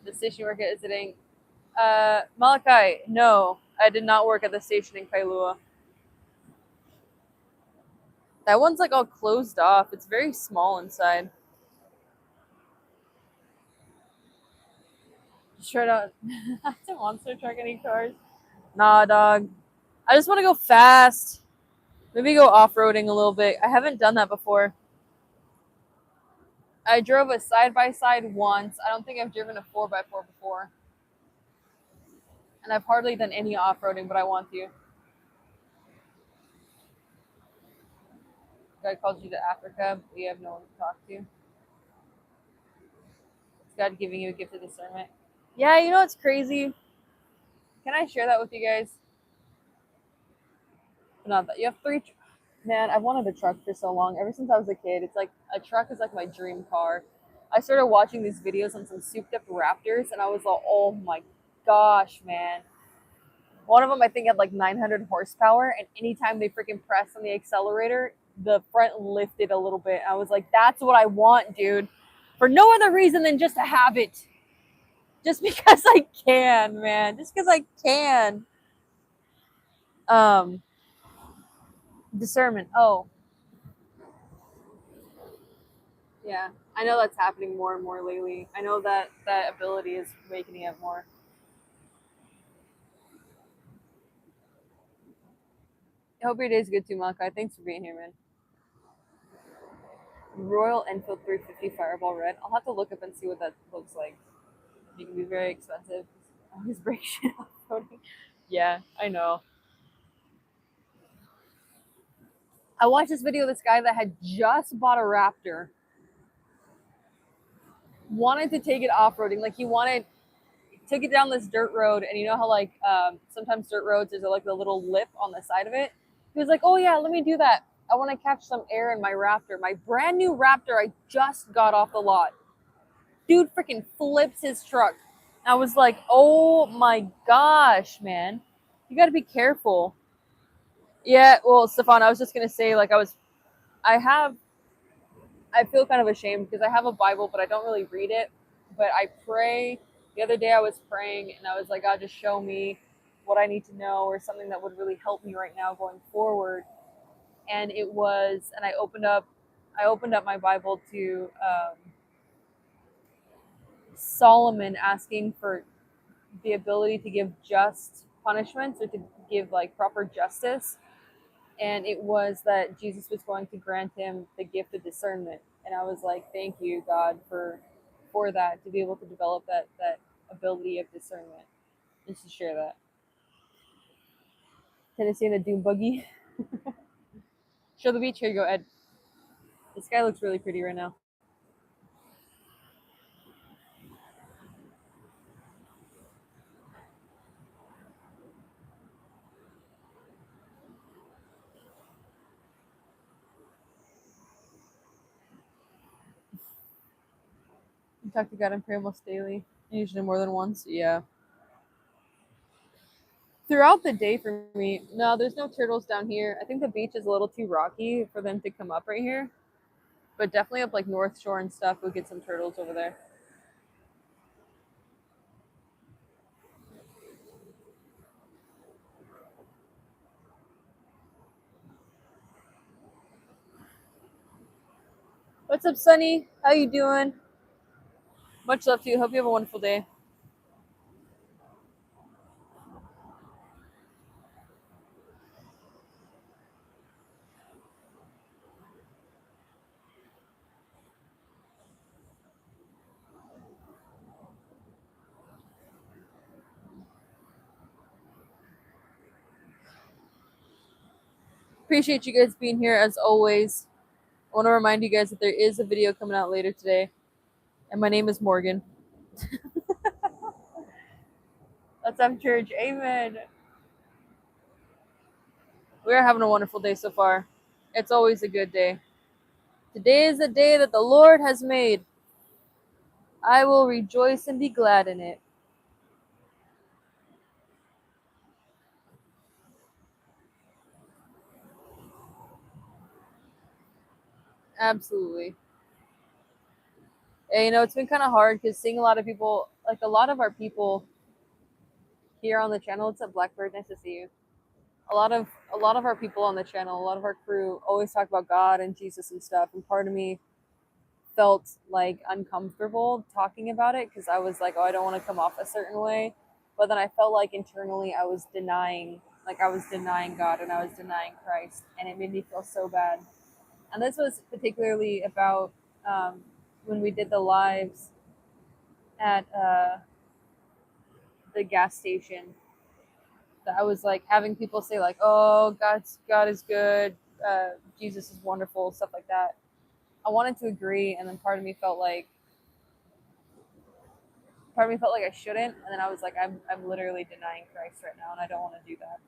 The station worker visiting. Malachi, no, I did not work at the station in Kailua. That one's like all closed off. It's very small inside. Straight out. I don't monster truck any cars. Nah, dog. I just want to go fast. Maybe go off roading a little bit. I haven't done that before. I drove a side by side once. I don't think I've driven a 4x4 before. And I've hardly done any off roading, but I want to. God calls you to Africa, but you have no one to talk to. Is God giving you a gift of discernment? Yeah, you know what's crazy? Can I share that with you guys? Not that you have three. Man, I've wanted a truck for so long. Ever since I was a kid, it's like a truck is like my dream car. I started watching these videos on some souped up Raptors, and I was like, oh my gosh, man. One of them I think had like 900 horsepower, and anytime they freaking pressed on the accelerator, the front lifted a little bit. I was like, that's what I want, dude. For no other reason than just to have it. Just because I can, man. Just because I can. Um, discernment. Oh, yeah. I know that's happening more and more lately. I know that that ability is waking up more. I hope your day's good too, Malachi. Thanks for being here, man. Royal Enfield 350 Fireball Red. I'll have to look up and see what that looks like. It can be very expensive. I always break shit off roading. Yeah, I know. I watched this video of this guy that had just bought a Raptor, wanted to take it off roading. Like he wanted, took it down this dirt road, and you know how like sometimes dirt roads there's like the little lip on the side of it. He was like, "Oh yeah, let me do that. I want to catch some air in my Raptor, my brand new Raptor I just got off the lot." Dude freaking flips his truck. I was like, "Oh my gosh, man, you got to be careful." Yeah, well, Stefan, I was just gonna say, like, I have, I feel kind of ashamed because I have a Bible, but I don't really read it. But I pray. The other day I was praying and I was like, God, just show me what I need to know or something that would really help me right now going forward. And it was, and I opened up my Bible to Solomon asking for the ability to give just punishments or to give like proper justice. And it was that Jesus was going to grant him the gift of discernment. And I was like, thank you, God, for that, to be able to develop that ability of discernment. Just to share that. Tennessee in a dune buggy. Show the beach. Here you go, Ed. The sky looks really pretty right now. You talk to God and pray almost daily. Usually more than once. Yeah. Throughout the day for me, no, there's no turtles down here. I think the beach is a little too rocky for them to come up right here. But definitely up like North Shore and stuff, we'll get some turtles over there. What's up, Sunny? How you doing? Much love to you. Hope you have a wonderful day. Appreciate you guys being here as always. I want to remind you guys that there is a video coming out later today, and my name is Morgan. Let's have church. Amen. We are having a wonderful day so far. It's always a good day. Today is the day that the Lord has made. I will rejoice and be glad in it. Absolutely. And, you know, it's been kind of hard because seeing a lot of people, like a lot of our people here on the channel. It's a Blackbird. Nice to see you. A lot of our people on the channel, a lot of our crew always talk about God and Jesus and stuff. And part of me felt like uncomfortable talking about it because I was like, oh, I don't want to come off a certain way. But then I felt like internally I was denying God and I was denying Christ, and it made me feel so bad. And this was particularly about when we did the lives at the gas station. That I was like having people say like, "Oh, God is good, Jesus is wonderful," stuff like that. I wanted to agree, and then part of me felt like I shouldn't, and then I was like, I'm literally denying Christ right now, and I don't want to do that.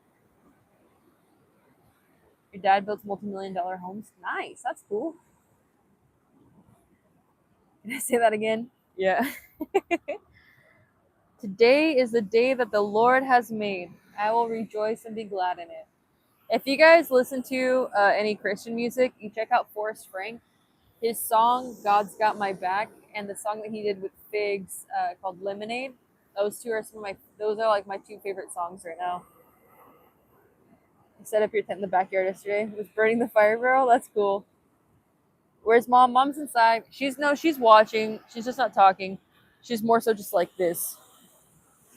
Your dad builds multi-million-dollar homes. Nice, that's cool. Did I say that again? Yeah. Today is the day that the Lord has made. I will rejoice and be glad in it. If you guys listen to any Christian music, you check out Forrest Frank. His song "God's Got My Back" and the song that he did with Figs called "Lemonade." Those are like my two favorite songs right now. You set up your tent in the backyard yesterday. Was burning the fire barrel. That's cool. Where's mom? Mom's inside. She's watching. She's just not talking. She's more so just like this,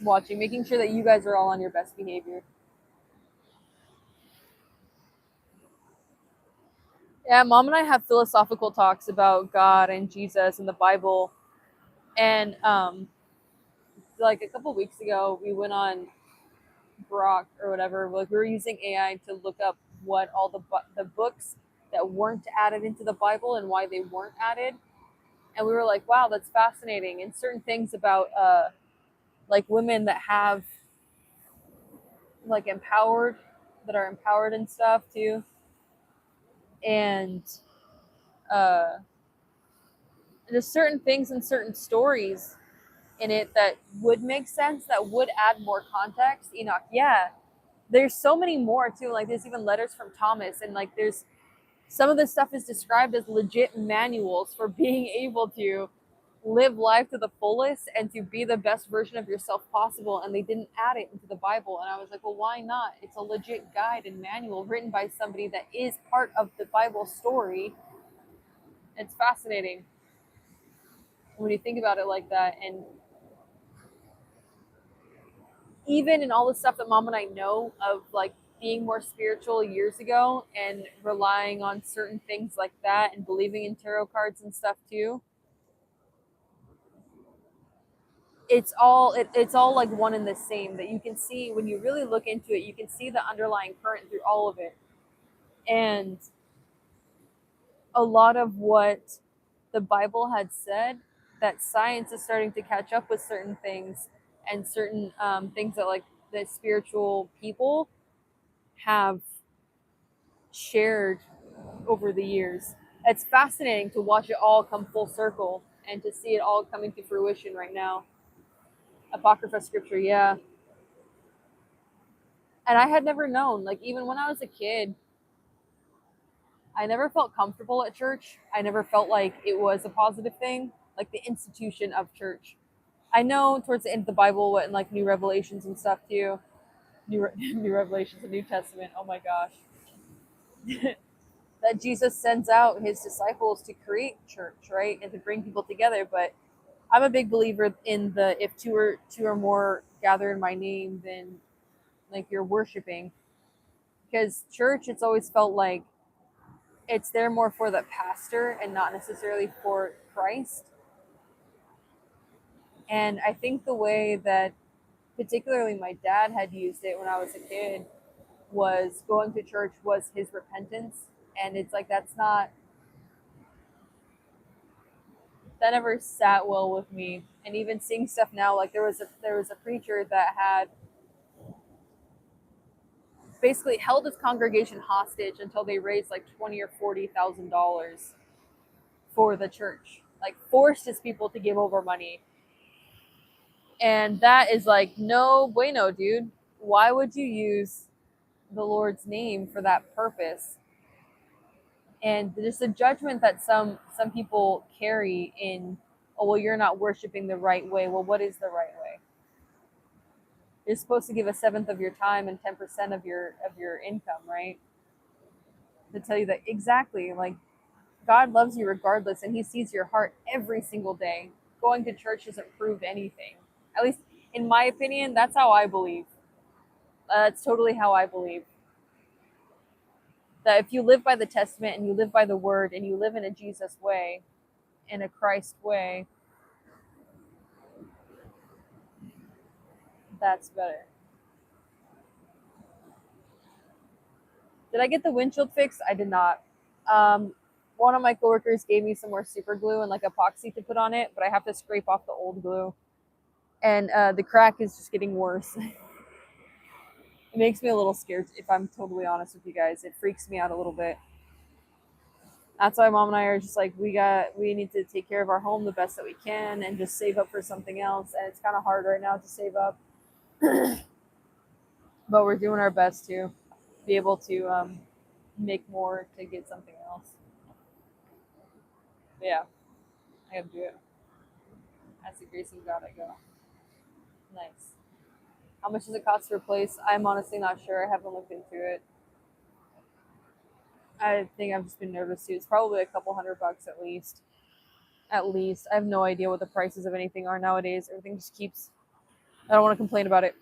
watching, making sure that you guys are all on your best behavior. Yeah, mom and I have philosophical talks about God and Jesus and the Bible, and like a couple weeks ago, we went on Grok or whatever. Like we were using AI to look up what all the books that weren't added into the Bible and why they weren't added, and we were like, wow, that's fascinating. And certain things about like women that have like are empowered and stuff too, and uh, there's certain things and certain stories in it that would make sense, that would add more context. Enoch, yeah, there's so many more too. Like there's even letters from Thomas, and like there's some of this stuff is described as legit manuals for being able to live life to the fullest and to be the best version of yourself possible. And they didn't add it into the Bible. And I was like, well, why not? It's a legit guide and manual written by somebody that is part of the Bible story. It's fascinating when you think about it like that. And even in all the stuff that mom and I know of, like being more spiritual years ago and relying on certain things like that and believing in tarot cards and stuff too, it's all like one and the same. That you can see when you really look into it, you can see the underlying current through all of it. And a lot of what the Bible had said, that science is starting to catch up with certain things, and certain things that like the spiritual people have shared over the years. It's fascinating to watch it all come full circle and to see it all coming to fruition right now. Apocrypha scripture, yeah. And I had never known, like, even when I was a kid, I never felt comfortable at church. I never felt like it was a positive thing, like the institution of church. I know towards the end of the Bible, what in like New Revelations and stuff too, New Revelations, the New Testament. Oh my gosh, that Jesus sends out his disciples to create church, right, and to bring people together. But I'm a big believer in the if two or more gather in my name, then like you're worshiping. Because church, it's always felt like it's there more for the pastor and not necessarily for Christ. And I think the way that particularly my dad had used it when I was a kid was going to church was his repentance. And it's like that's not that never sat well with me. And even seeing stuff now, like there was a preacher that had basically held his congregation hostage until they raised like $20,000 or $40,000 for the church. Like forced his people to give over money. And that is like no bueno, dude. Why would you use the Lord's name for that purpose? And just the judgment that some people carry in, oh well, you're not worshiping the right way. Well, what is the right way? You're supposed to give a seventh of your time and 10% of your income, right? To tell you that exactly, like God loves you regardless, and He sees your heart every single day. Going to church doesn't prove anything. At least, in my opinion, that's how I believe. That's totally how I believe. That if you live by the Testament and you live by the Word and you live in a Jesus way, in a Christ way, that's better. Did I get the windshield fixed? I did not. Um, One of my coworkers gave me some more super glue and like epoxy to put on it, but I have to scrape off the old glue. And the crack is just getting worse. It makes me a little scared, if I'm totally honest with you guys. It freaks me out a little bit. That's why mom and I are just like, we need to take care of our home the best that we can and just save up for something else. And it's kind of hard right now to save up, but we're doing our best to be able to make more to get something else. But yeah, I gotta do it. That's the grace of God I go. Nice. How much does it cost to replace? I'm honestly not sure. I haven't looked into it. I think I've just been nervous too. It's probably a couple $100 at least. At least. I have no idea what the prices of anything are nowadays. Everything just keeps. I don't want to complain about it.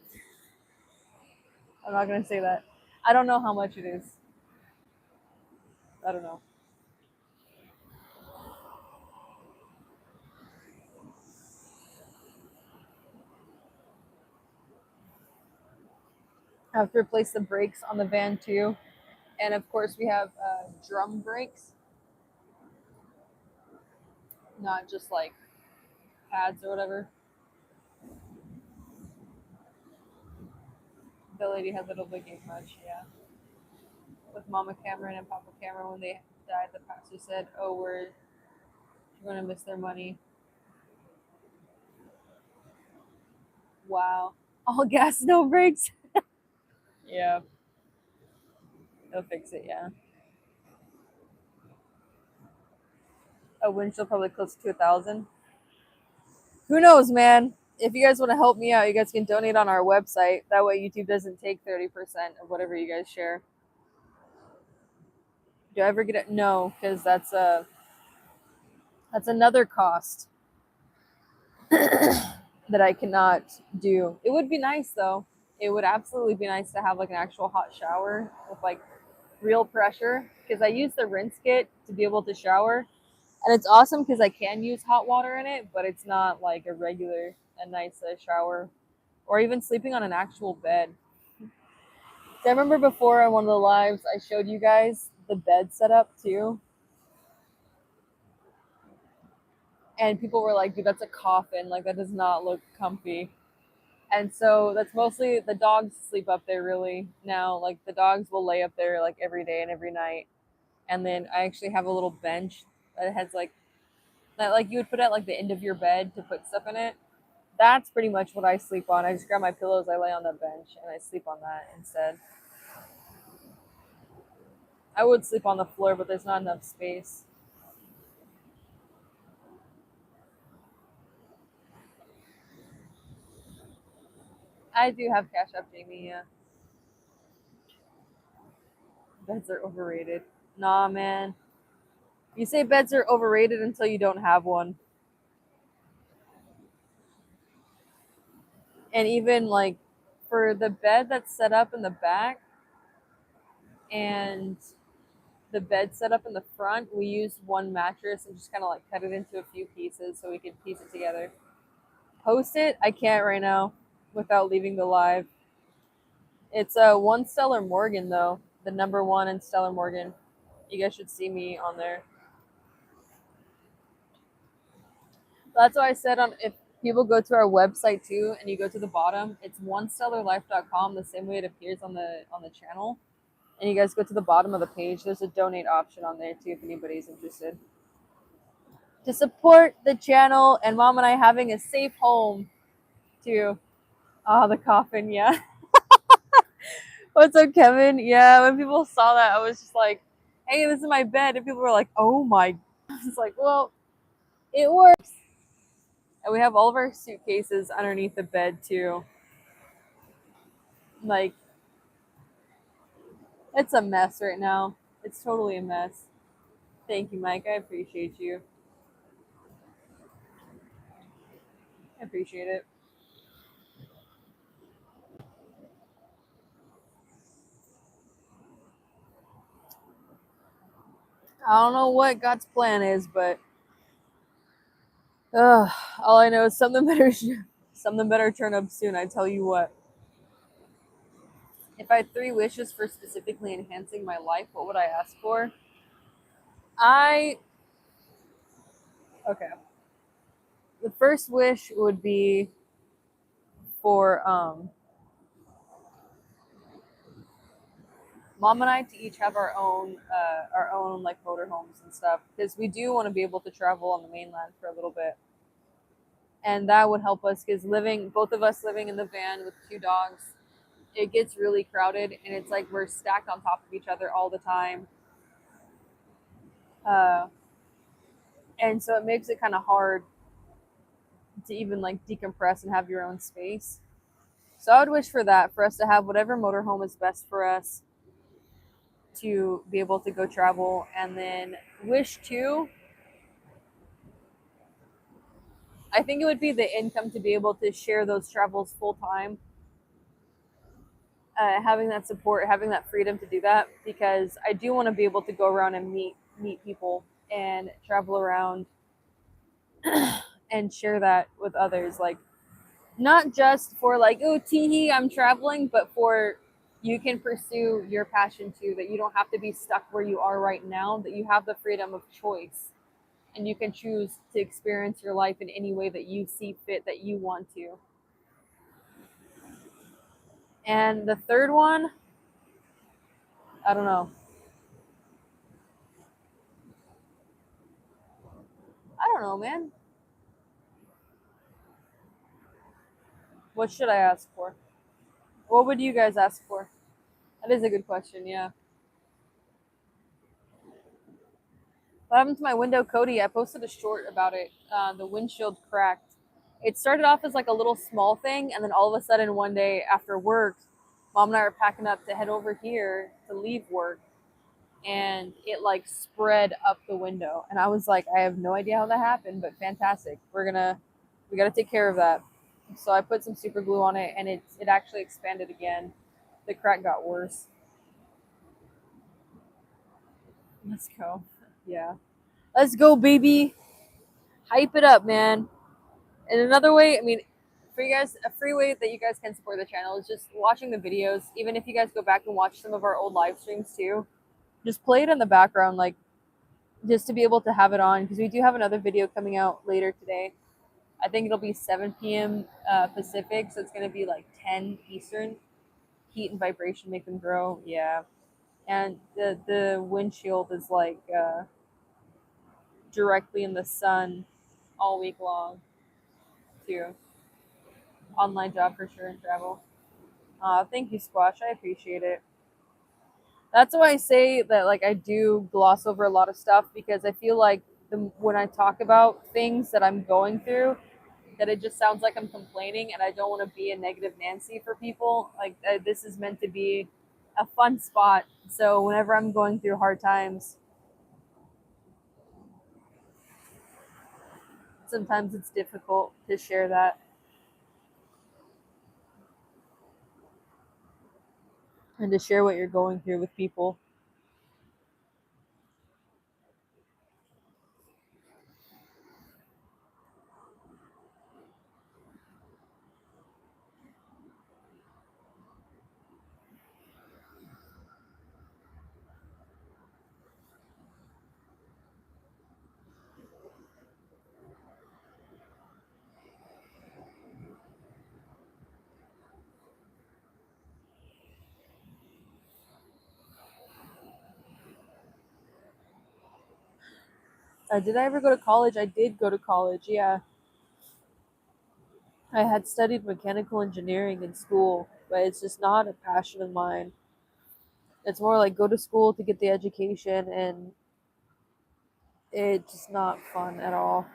I'm not going to say that. I don't know how much it is. I don't know. I have to replace the brakes on the van too. And of course, we have drum brakes, not just like pads or whatever. The lady had little biggie much, yeah. With Mama Cameron and Papa Cameron, when they died, the pastor said, "Oh, we're going to miss their money." Wow. All gas, no brakes. Yeah, they'll fix it. Yeah. A windshield probably close to 1,000. Who knows, man? If you guys want to help me out, you guys can donate on our website. That way, YouTube doesn't take 30% of whatever you guys share. Do I ever get it? No, because that's another cost that I cannot do. It would be nice though. It would absolutely be nice to have like an actual hot shower with like real pressure, because I use the rinse kit to be able to shower, and it's awesome because I can use hot water in it, but it's not like a nice shower, or even sleeping on an actual bed. So I remember before on one of the lives I showed you guys the bed setup too. And people were like, dude, that's a coffin. Like, that does not look comfy. And so that's mostly the dogs sleep up there really now. Like, the dogs will lay up there like every day and every night. And then I actually have a little bench that has like, that like you would put at like the end of your bed to put stuff in it. That's pretty much what I sleep on. I just grab my pillows, I lay on the bench, and I sleep on that instead. I would sleep on the floor, but there's not enough space. I do have Cash App Jamie, yeah. Beds are overrated. Nah, man. You say beds are overrated until you don't have one. And even like for the bed that's set up in the back and the bed set up in the front, we used one mattress and just kind of like cut it into a few pieces so we could piece it together. Post it? I can't right now without leaving the live. It's one Stellar Morgan though, the number one in Stellar Morgan. You guys should see me on there. That's why I said on if people go to our website too and you go to the bottom, it's onestellarlife.com the same way it appears on the channel. And you guys go to the bottom of the page, there's a donate option on there too if anybody's interested. To support the channel and mom and I having a safe home too. Ah, the coffin, yeah. What's up, Kevin? Yeah, when people saw that, I was just like, hey, this is my bed. And people were like, oh my. It's like, well, it works. And we have all of our suitcases underneath the bed too. Like, it's a mess right now. It's totally a mess. Thank you, Mike. I appreciate you. I appreciate it. I don't know what God's plan is, but all I know is something better turn up soon. I tell you what. If I had three wishes for specifically enhancing my life, what would I ask for? I okay. The first wish would be for mom and I to each have our own like motorhomes and stuff because we do want to be able to travel on the mainland for a little bit, and that would help us because living both of us living in the van with two dogs, it gets really crowded and it's like we're stacked on top of each other all the time, uh, and so it makes it kind of hard to even like decompress and have your own space. So I would wish for that, for us to have whatever motorhome is best for us to be able to go travel. And then wish two, I think it would be the income to be able to share those travels full time. Having that support, having that freedom to do that, because I do want to be able to go around and meet people and travel around and share that with others. Like not just for like, oh, teehee, I'm traveling, but for you can pursue your passion too, that you don't have to be stuck where you are right now, that you have the freedom of choice and you can choose to experience your life in any way that you see fit, that you want to. And the third one, I don't know. I don't know, man. What should I ask for? What would you guys ask for? That is a good question, yeah. What happened to my window, Cody? I posted a short about it. The windshield cracked. It started off as like a little small thing, and then all of a sudden one day after work, mom and I are packing up to head over here to leave work, and it like spread up the window. And I was like, I have no idea how that happened, but fantastic. We gotta take care of that. So I put some super glue on it, and it actually expanded again. The crack got worse. Let's go. Yeah. Let's go, baby. Hype it up, man. And another way, I mean, for you guys, a free way that you guys can support the channel is just watching the videos. Even if you guys go back and watch some of our old live streams too, just play it in the background. Like just to be able to have it on, because we do have another video coming out later today. I think it'll be 7 p.m. Pacific, so it's going to be like 10 Eastern. Heat and vibration make them grow. Yeah. And the windshield is like directly in the sun all week long, too. Online job for sure in travel. Thank you, Squash. I appreciate it. That's why I say that like I do gloss over a lot of stuff, because I feel like when I talk about things that I'm going through, that it just sounds like I'm complaining, and I don't want to be a negative Nancy for people. Like this is meant to be a fun spot. So whenever I'm going through hard times, sometimes it's difficult to share that and to share what you're going through with people. Did I ever go to college? I did go to college, yeah. I had studied mechanical engineering in school, but it's just not a passion of mine. It's more like go to school to get the education, and it's just not fun at all.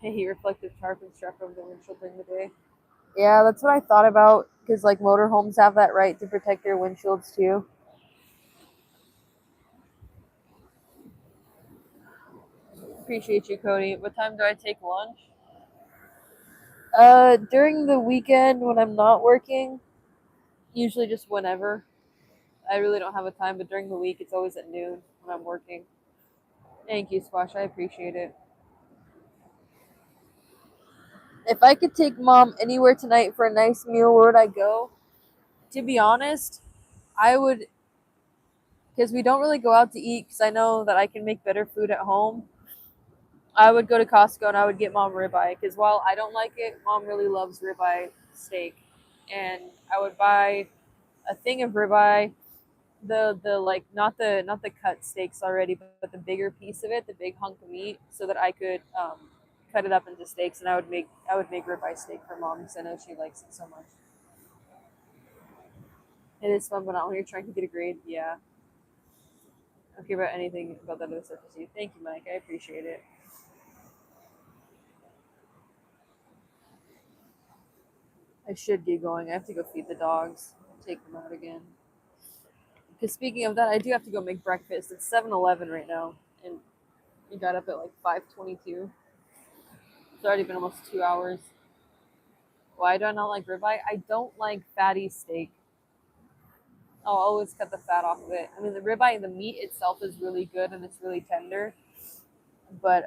I hate reflective tarp and strap over the windshield during the day. Yeah, that's what I thought about, because like motorhomes have that right to protect their windshields too. Appreciate you, Cody. What time do I take lunch? During the weekend when I'm not working, usually just whenever. I really don't have a time, but during the week it's always at noon when I'm working. Thank you, Squash. I appreciate it. If I could take mom anywhere tonight for a nice meal, where would I go? To be honest, I would, because we don't really go out to eat, because I know that I can make better food at home. I would go to Costco and I would get mom ribeye, because while I don't like it, mom really loves ribeye steak, and I would buy a thing of ribeye, the like not the cut steaks already, but the bigger piece of it, the big hunk of meat, so that I could cut it up into steaks, and I would make ribeye steak for mom, because I know she likes it so much. It is fun, but not when you're trying to get a grade. Yeah, I don't care about anything about that other stuff as you. Thank you, Mike. I appreciate it. I should get going. I have to go feed the dogs, take them out again. Because speaking of that, I do have to go make breakfast. It's 7-Eleven right now, and we got up at like 5:22. It's already been almost 2 hours. Why do I not like ribeye? I don't like fatty steak. I'll always cut the fat off of it. I mean, the ribeye, the meat itself is really good and it's really tender, but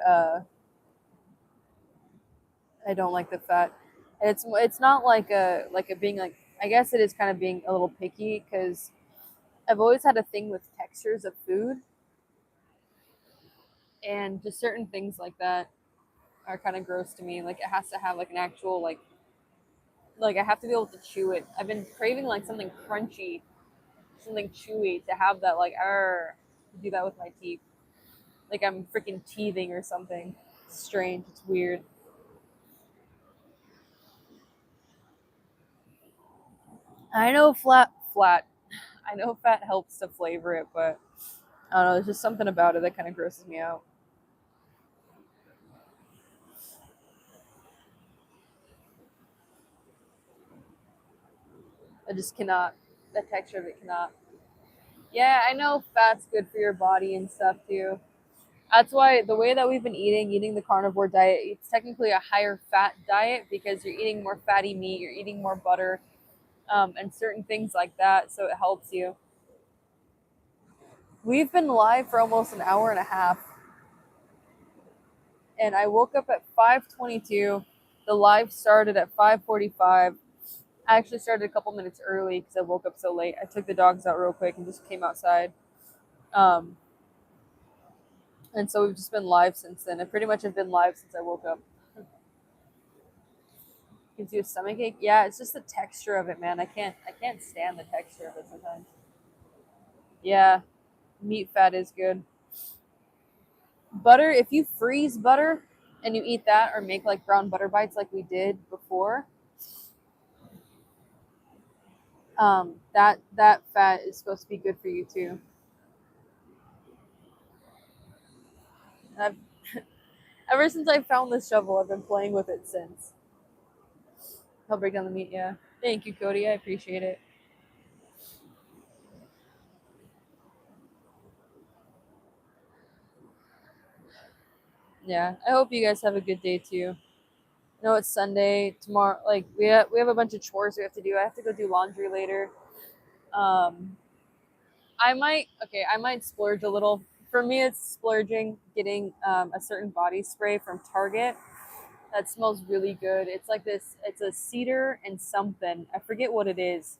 I don't like the fat. It's not like a being like, I guess it is kind of being a little picky, because I've always had a thing with textures of food, and just certain things like that are kind of gross to me. Like it has to have like an actual like I have to be able to chew it. I've been craving like something crunchy, something chewy, to have that like do that with my teeth. Like I'm freaking teething or something. It's strange. It's weird. I know flat. I know fat helps to flavor it, but I don't know. There's just something about it that kind of grosses me out. I just cannot. The texture of it cannot. Yeah, I know fat's good for your body and stuff too. That's why the way that we've been eating the carnivore diet, it's technically a higher fat diet, because you're eating more fatty meat, you're eating more butter, and certain things like that. So it helps you. We've been live for almost an hour and a half, and I woke up at 5:22. The live started at 5:45, I actually started a couple minutes early because I woke up so late. I took the dogs out real quick and just came outside. Um, and so we've just been live since then. I pretty much have been live since I woke up. Gives you a stomach ache? Yeah, it's just the texture of it, man. I can't stand the texture of it sometimes. Yeah, meat fat is good. Butter, if you freeze butter and you eat that or make like brown butter bites like we did before, that fat is supposed to be good for you too. And I've ever since I found this shovel, I've been playing with it since. I'll break down the meat, yeah. Thank you, Cody. I appreciate it. Yeah, I hope you guys have a good day too. I know it's Sunday tomorrow. Like we have a bunch of chores we have to do. I have to go do laundry later. Um, I might splurge a little. For me, it's splurging getting a certain body spray from Target that smells really good. It's like this. It's a cedar and something. I forget what it is,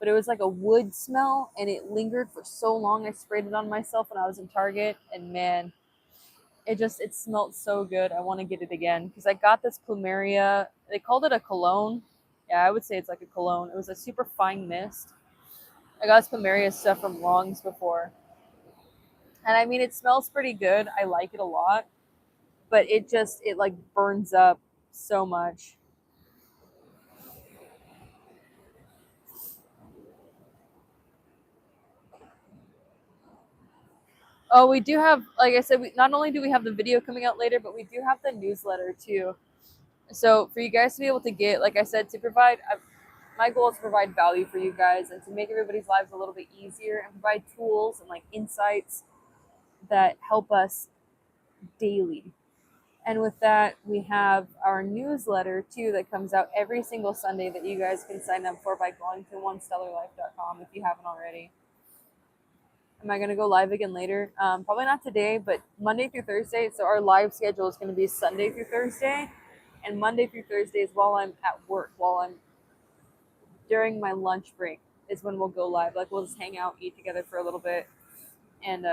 but it was like a wood smell, and it lingered for so long. I sprayed it on myself when I was in Target, and man, it smelled so good. I want to get it again because I got this plumeria. They called it a cologne. Yeah, I would say it's like a cologne. It was a super fine mist. I got this plumeria stuff from Longs before, and I mean it smells pretty good. I like it a lot, but it like burns up so much. Oh, we do have, like I said, we not only do we have the video coming out later, but we do have the newsletter too. So for you guys to be able to get, like I said, to provide, my goal is to provide value for you guys and to make everybody's lives a little bit easier and provide tools and like insights that help us daily. And with that, we have our newsletter too that comes out every single Sunday that you guys can sign up for by going to onestellarlife.com if you haven't already. Am I going to go live again later? Probably not today, but Monday through Thursday. So our live schedule is going to be Sunday through Thursday, and Monday through Thursday is while I'm at work, while I'm during my lunch break is when we'll go live. Like we'll just hang out, eat together for a little bit, and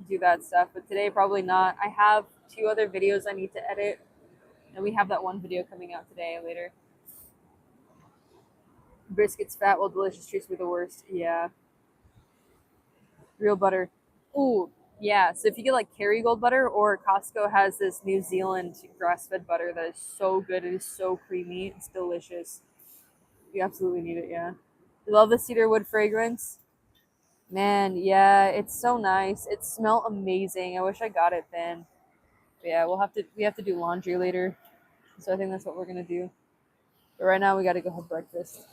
do that stuff. But today probably not. I have 2 other videos I need to edit, and we have that one video coming out today later. Brisket's fat while delicious treats me the worst. Yeah. Real butter. Ooh, yeah. So if you get like Kerrygold butter, or Costco has this New Zealand grass-fed butter that is so good. It is so creamy. It's delicious. You absolutely need it. Yeah. You love the cedar wood fragrance. Man, yeah, it's so nice. It smells amazing. I wish I got it then. But yeah, we have to do laundry later. So I think that's what we're gonna do. But right now we gotta go have breakfast.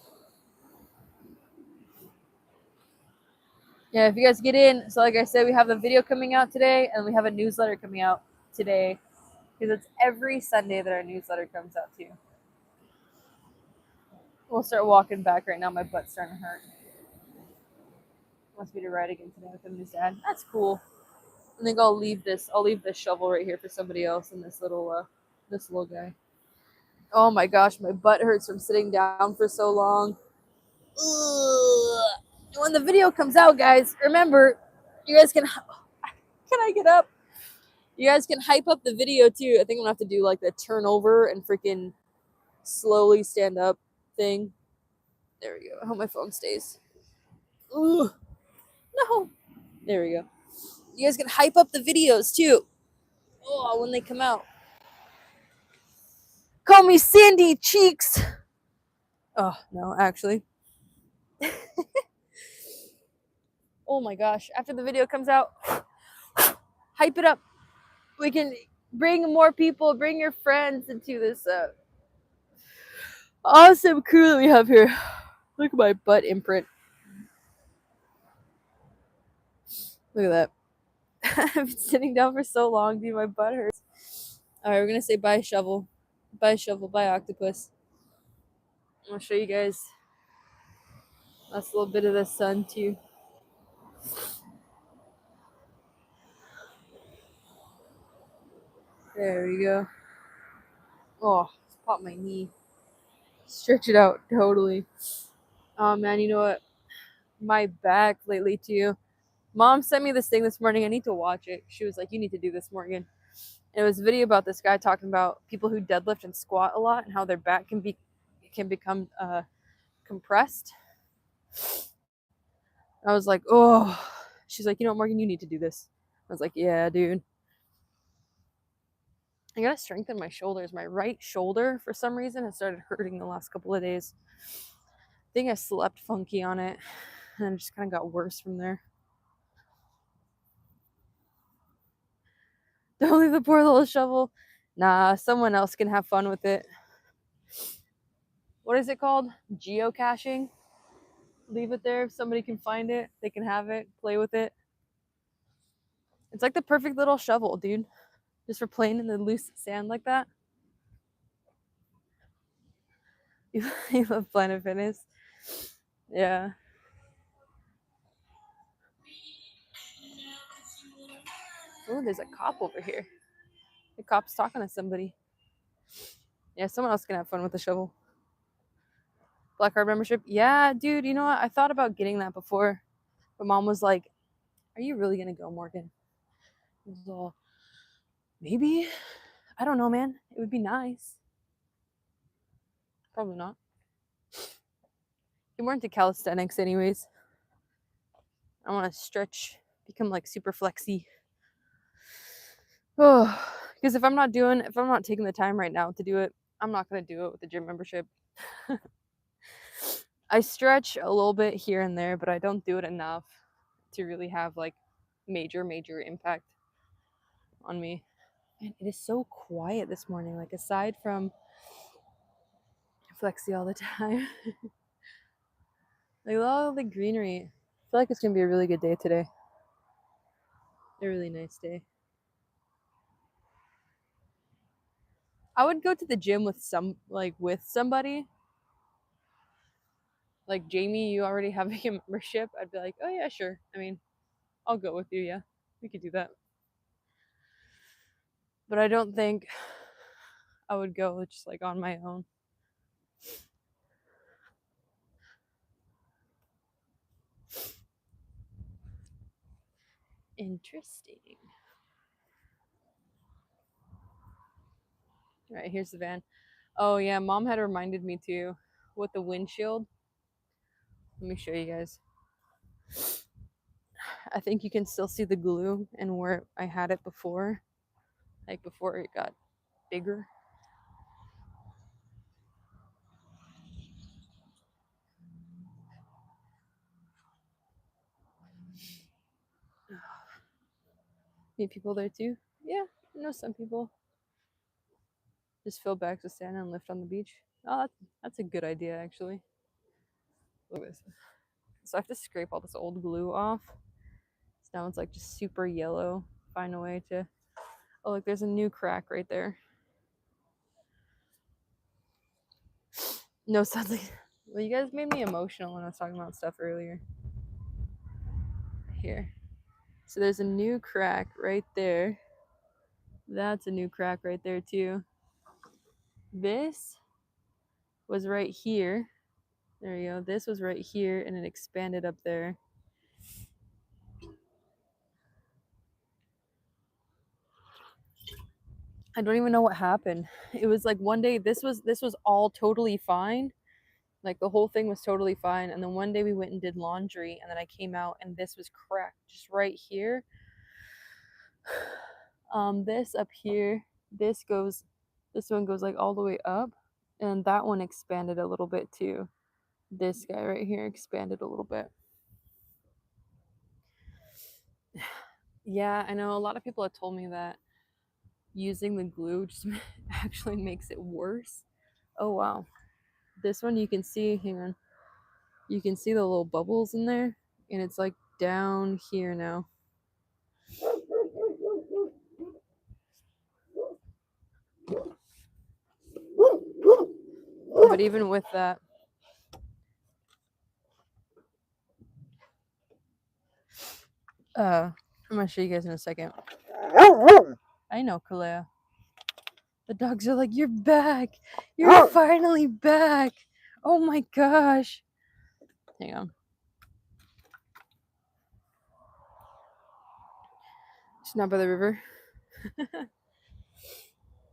Yeah, if you guys get in, so like I said, we have the video coming out today and we have a newsletter coming out today. Because it's every Sunday that our newsletter comes out too. We'll start walking back right now. My butt's starting to hurt. Wants me to ride again today with him and his dad. That's cool. I think I'll leave this. I'll leave this shovel right here for somebody else and this little guy. Oh my gosh, my butt hurts from sitting down for so long. Ugh. When the video comes out, guys, remember, you guys can. Can I get up? You guys can hype up the video too. I think I'm gonna have to do like the turn over and freaking slowly stand up thing. There we go. I hope my phone stays. Ugh. No. There we go. You guys can hype up the videos too. Oh, when they come out. Call me Sandy Cheeks. Oh, no, actually. Oh my gosh. After the video comes out, hype it up. We can bring more people, bring your friends into this awesome crew that we have here. Look at my butt imprint. Look at that. I've been sitting down for so long, dude. My butt hurts. All right, we're gonna say bye, shovel. Bye, shovel. Bye, octopus. I'm gonna show you guys that's a little bit of the sun too. There we go. Oh, just popped my knee. Stretch it out, totally. Oh man, you know what? My back lately too. Mom sent me this thing this morning. I need to watch it. She was like, "You need to do this, Morgan." And it was a video about this guy talking about people who deadlift and squat a lot and how their back can become compressed. I was like, "Oh." She's like, "You know what, Morgan? You need to do this." I was like, "Yeah, dude." I gotta strengthen my shoulders. My right shoulder, for some reason, has started hurting the last couple of days. I think I slept funky on it, and it just kind of got worse from there. Don't leave the poor little shovel. Nah, someone else can have fun with it. What is it called? Geocaching. Leave it there. If somebody can find it, they can have it, play with it. It's like the perfect little shovel, dude. Just for playing in the loose sand like that. You love Planet Fitness. Yeah. Oh, there's a cop over here. The cop's talking to somebody. Yeah, someone else can have fun with the shovel. Black card membership. Yeah, dude, you know what? I thought about getting that before. But mom was like, "Are you really gonna go, Morgan?" I was all, maybe. I don't know, man. It would be nice. Probably not. I'm more into calisthenics anyways. I want to stretch, become like super flexy. Oh, because if I'm not taking the time right now to do it, I'm not gonna do it with the gym membership. I stretch a little bit here and there, but I don't do it enough to really have like major impact on me. And it is so quiet this morning, like aside from Flexi all the time. Like all the greenery. I feel like it's gonna be a really good day today. A really nice day. I would go to the gym with somebody. Like Jamie, you already have a membership. I'd be like, oh yeah, sure. I mean, I'll go with you. Yeah, we could do that. But I don't think I would go just like on my own. Interesting. All right, here's the van. Oh yeah, mom had reminded me too with the windshield. Let me show you guys. I think you can still see the glue and where I had it before, like before it got bigger. Meet people there too. Yeah, I know some people. Just fill bags with sand and lift on the beach. Oh, that's a good idea actually. Look at this. So I have to scrape all this old glue off. So now it's like just super yellow. Find a way to. Oh, look, there's a new crack right there. No, suddenly. Well, you guys made me emotional when I was talking about stuff earlier. Here. So there's a new crack right there. That's a new crack right there too. This was right here. There you go. This was right here and it expanded up there. I don't even know what happened. It was like one day this was all totally fine. Like the whole thing was totally fine. And then one day we went and did laundry and then I came out and this was cracked just right here. This up here, this one goes like all the way up. And that one expanded a little bit too. This guy right here expanded a little bit. Yeah, I know a lot of people have told me that using the glue just actually makes it worse. Oh wow. This one you can see, hang on. You can see the little bubbles in there and it's like down here now. But even with that, I'm gonna show you guys in a second. I know, Kalea. The dogs are like, you're back. You're finally back. Oh my gosh. Hang on. It's not by the river.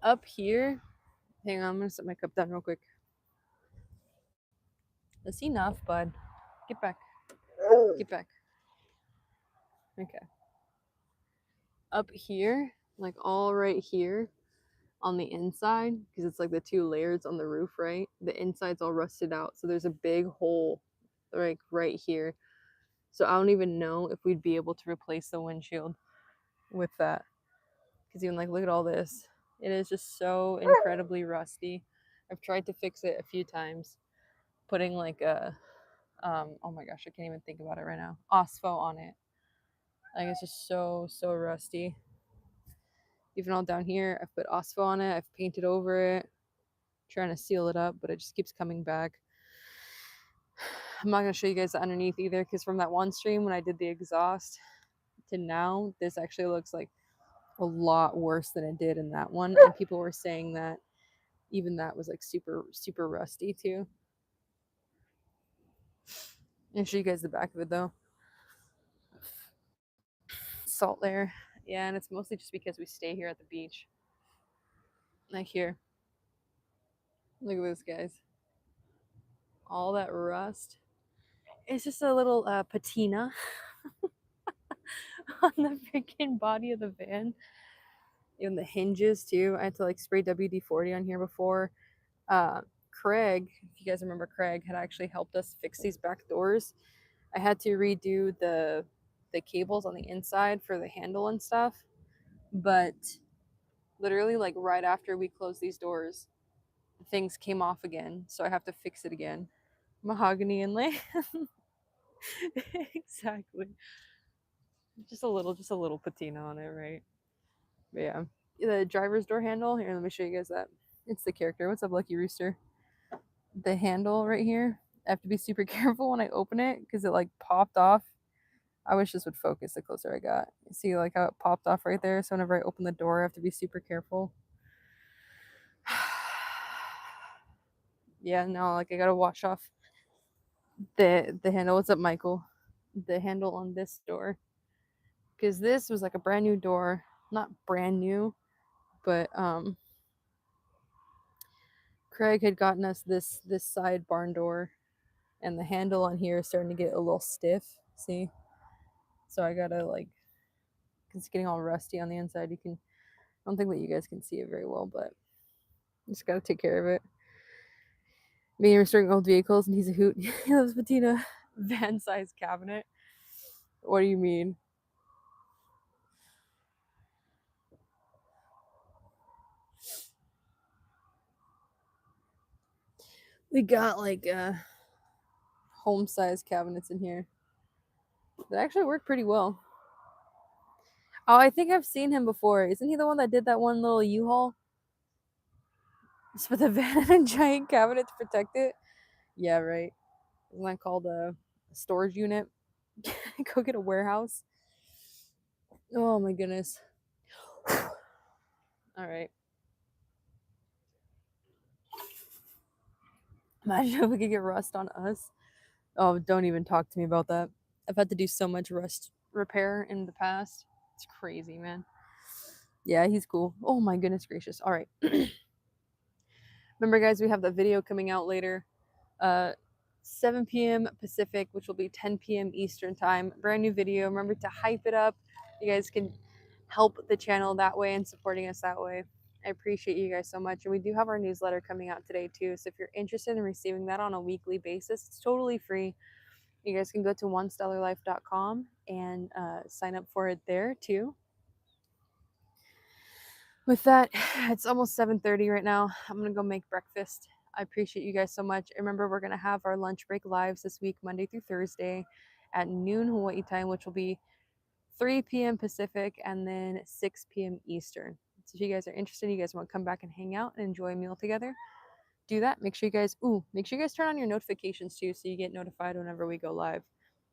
Up here. Hang on, I'm gonna set my cup down real quick. That's enough, bud. Get back. Get back. Okay. Up here, like all right here on the inside, because it's like the two layers on the roof, right? The inside's all rusted out. So there's a big hole like right here. So I don't even know if we'd be able to replace the windshield with that. Because even like, look at all this. It is just so incredibly rusty. I've tried to fix it a few times, putting like a, oh my gosh, I can't even think about it right now. Ospo on it. Like it's just so rusty. Even all down here, I've put Ospo on it. I've painted over it, trying to seal it up, but it just keeps coming back. I'm not gonna show you guys the underneath either, because from that one stream when I did the exhaust to now, this actually looks like a lot worse than it did in that one. And people were saying that even that was like super rusty too. I'll show you guys the back of it though. Salt layer. Yeah, and it's mostly just because we stay here at the beach. Like here. Look at this, guys. All that rust. It's just a little patina on the freaking body of the van. Even the hinges too. I had to like spray WD-40 on here before. Craig, if you guys remember, Craig had actually helped us fix these back doors. I had to redo the cables on the inside for the handle and stuff, but literally like right after we closed these doors, things came off again, so I have to fix it again. Mahogany inlay. Exactly. Just a little patina on it, right? But yeah, the driver's door handle here, let me show you guys that. It's the character. What's up, Lucky Rooster? The handle right here, I have to be super careful when I open it because it like popped off. I wish this would focus the closer I got. See like how it popped off right there? So whenever I open the door, I have to be super careful. Yeah, no, like I gotta wash off the handle. What's up, Michael? The handle on this door. Because this was like a brand new door. Not brand new, but Craig had gotten us this side barn door, and the handle on here is starting to get a little stiff. See? So I gotta like, it's getting all rusty on the inside. You can, I don't think that you guys can see it very well, but just gotta take care of it. Me restoring old vehicles, and he's a hoot. He loves patina. Van size cabinet. What do you mean? We got like home size cabinets in here that actually work pretty well. Oh, I think I've seen him before. Isn't he the one that did that one little U-Haul? Just put the van in a giant cabinet to protect it? Yeah, right. Isn't that called a storage unit? Go get a warehouse. Oh my goodness. All right. Imagine if we could get rust on us. Oh, don't even talk to me about that. I've had to do so much rust repair in the past. It's crazy, man. Yeah, he's cool. Oh my goodness gracious. All right. Remember, guys, we have the video coming out later. 7 p.m. Pacific, which will be 10 p.m. Eastern time. Brand new video. Remember to hype it up. You guys can help the channel that way and supporting us that way. I appreciate you guys so much. And we do have our newsletter coming out today too. So if you're interested in receiving that on a weekly basis, it's totally free. You guys can go to onestellarlife.com and sign up for it there too. With that, it's almost 7:30 right now. I'm gonna go make breakfast. I appreciate you guys so much. Remember, we're gonna have our lunch break lives this week, Monday through Thursday at noon Hawaii time, which will be 3 p.m. Pacific and then 6 p.m. Eastern. So if you guys are interested, you guys want to come back and hang out and enjoy a meal together, do that. Make sure you guys turn on your notifications too, so you get notified whenever we go live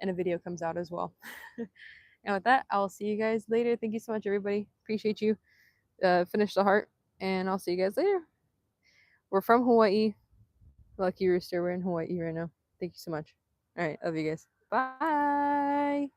and a video comes out as well. And with that, I'll see you guys later. Thank you so much, everybody. Appreciate you. Finish the heart And I'll see you guys later. We're from Hawaii. Lucky Rooster, we're in Hawaii right now. Thank you so much. All right, love you guys. Bye.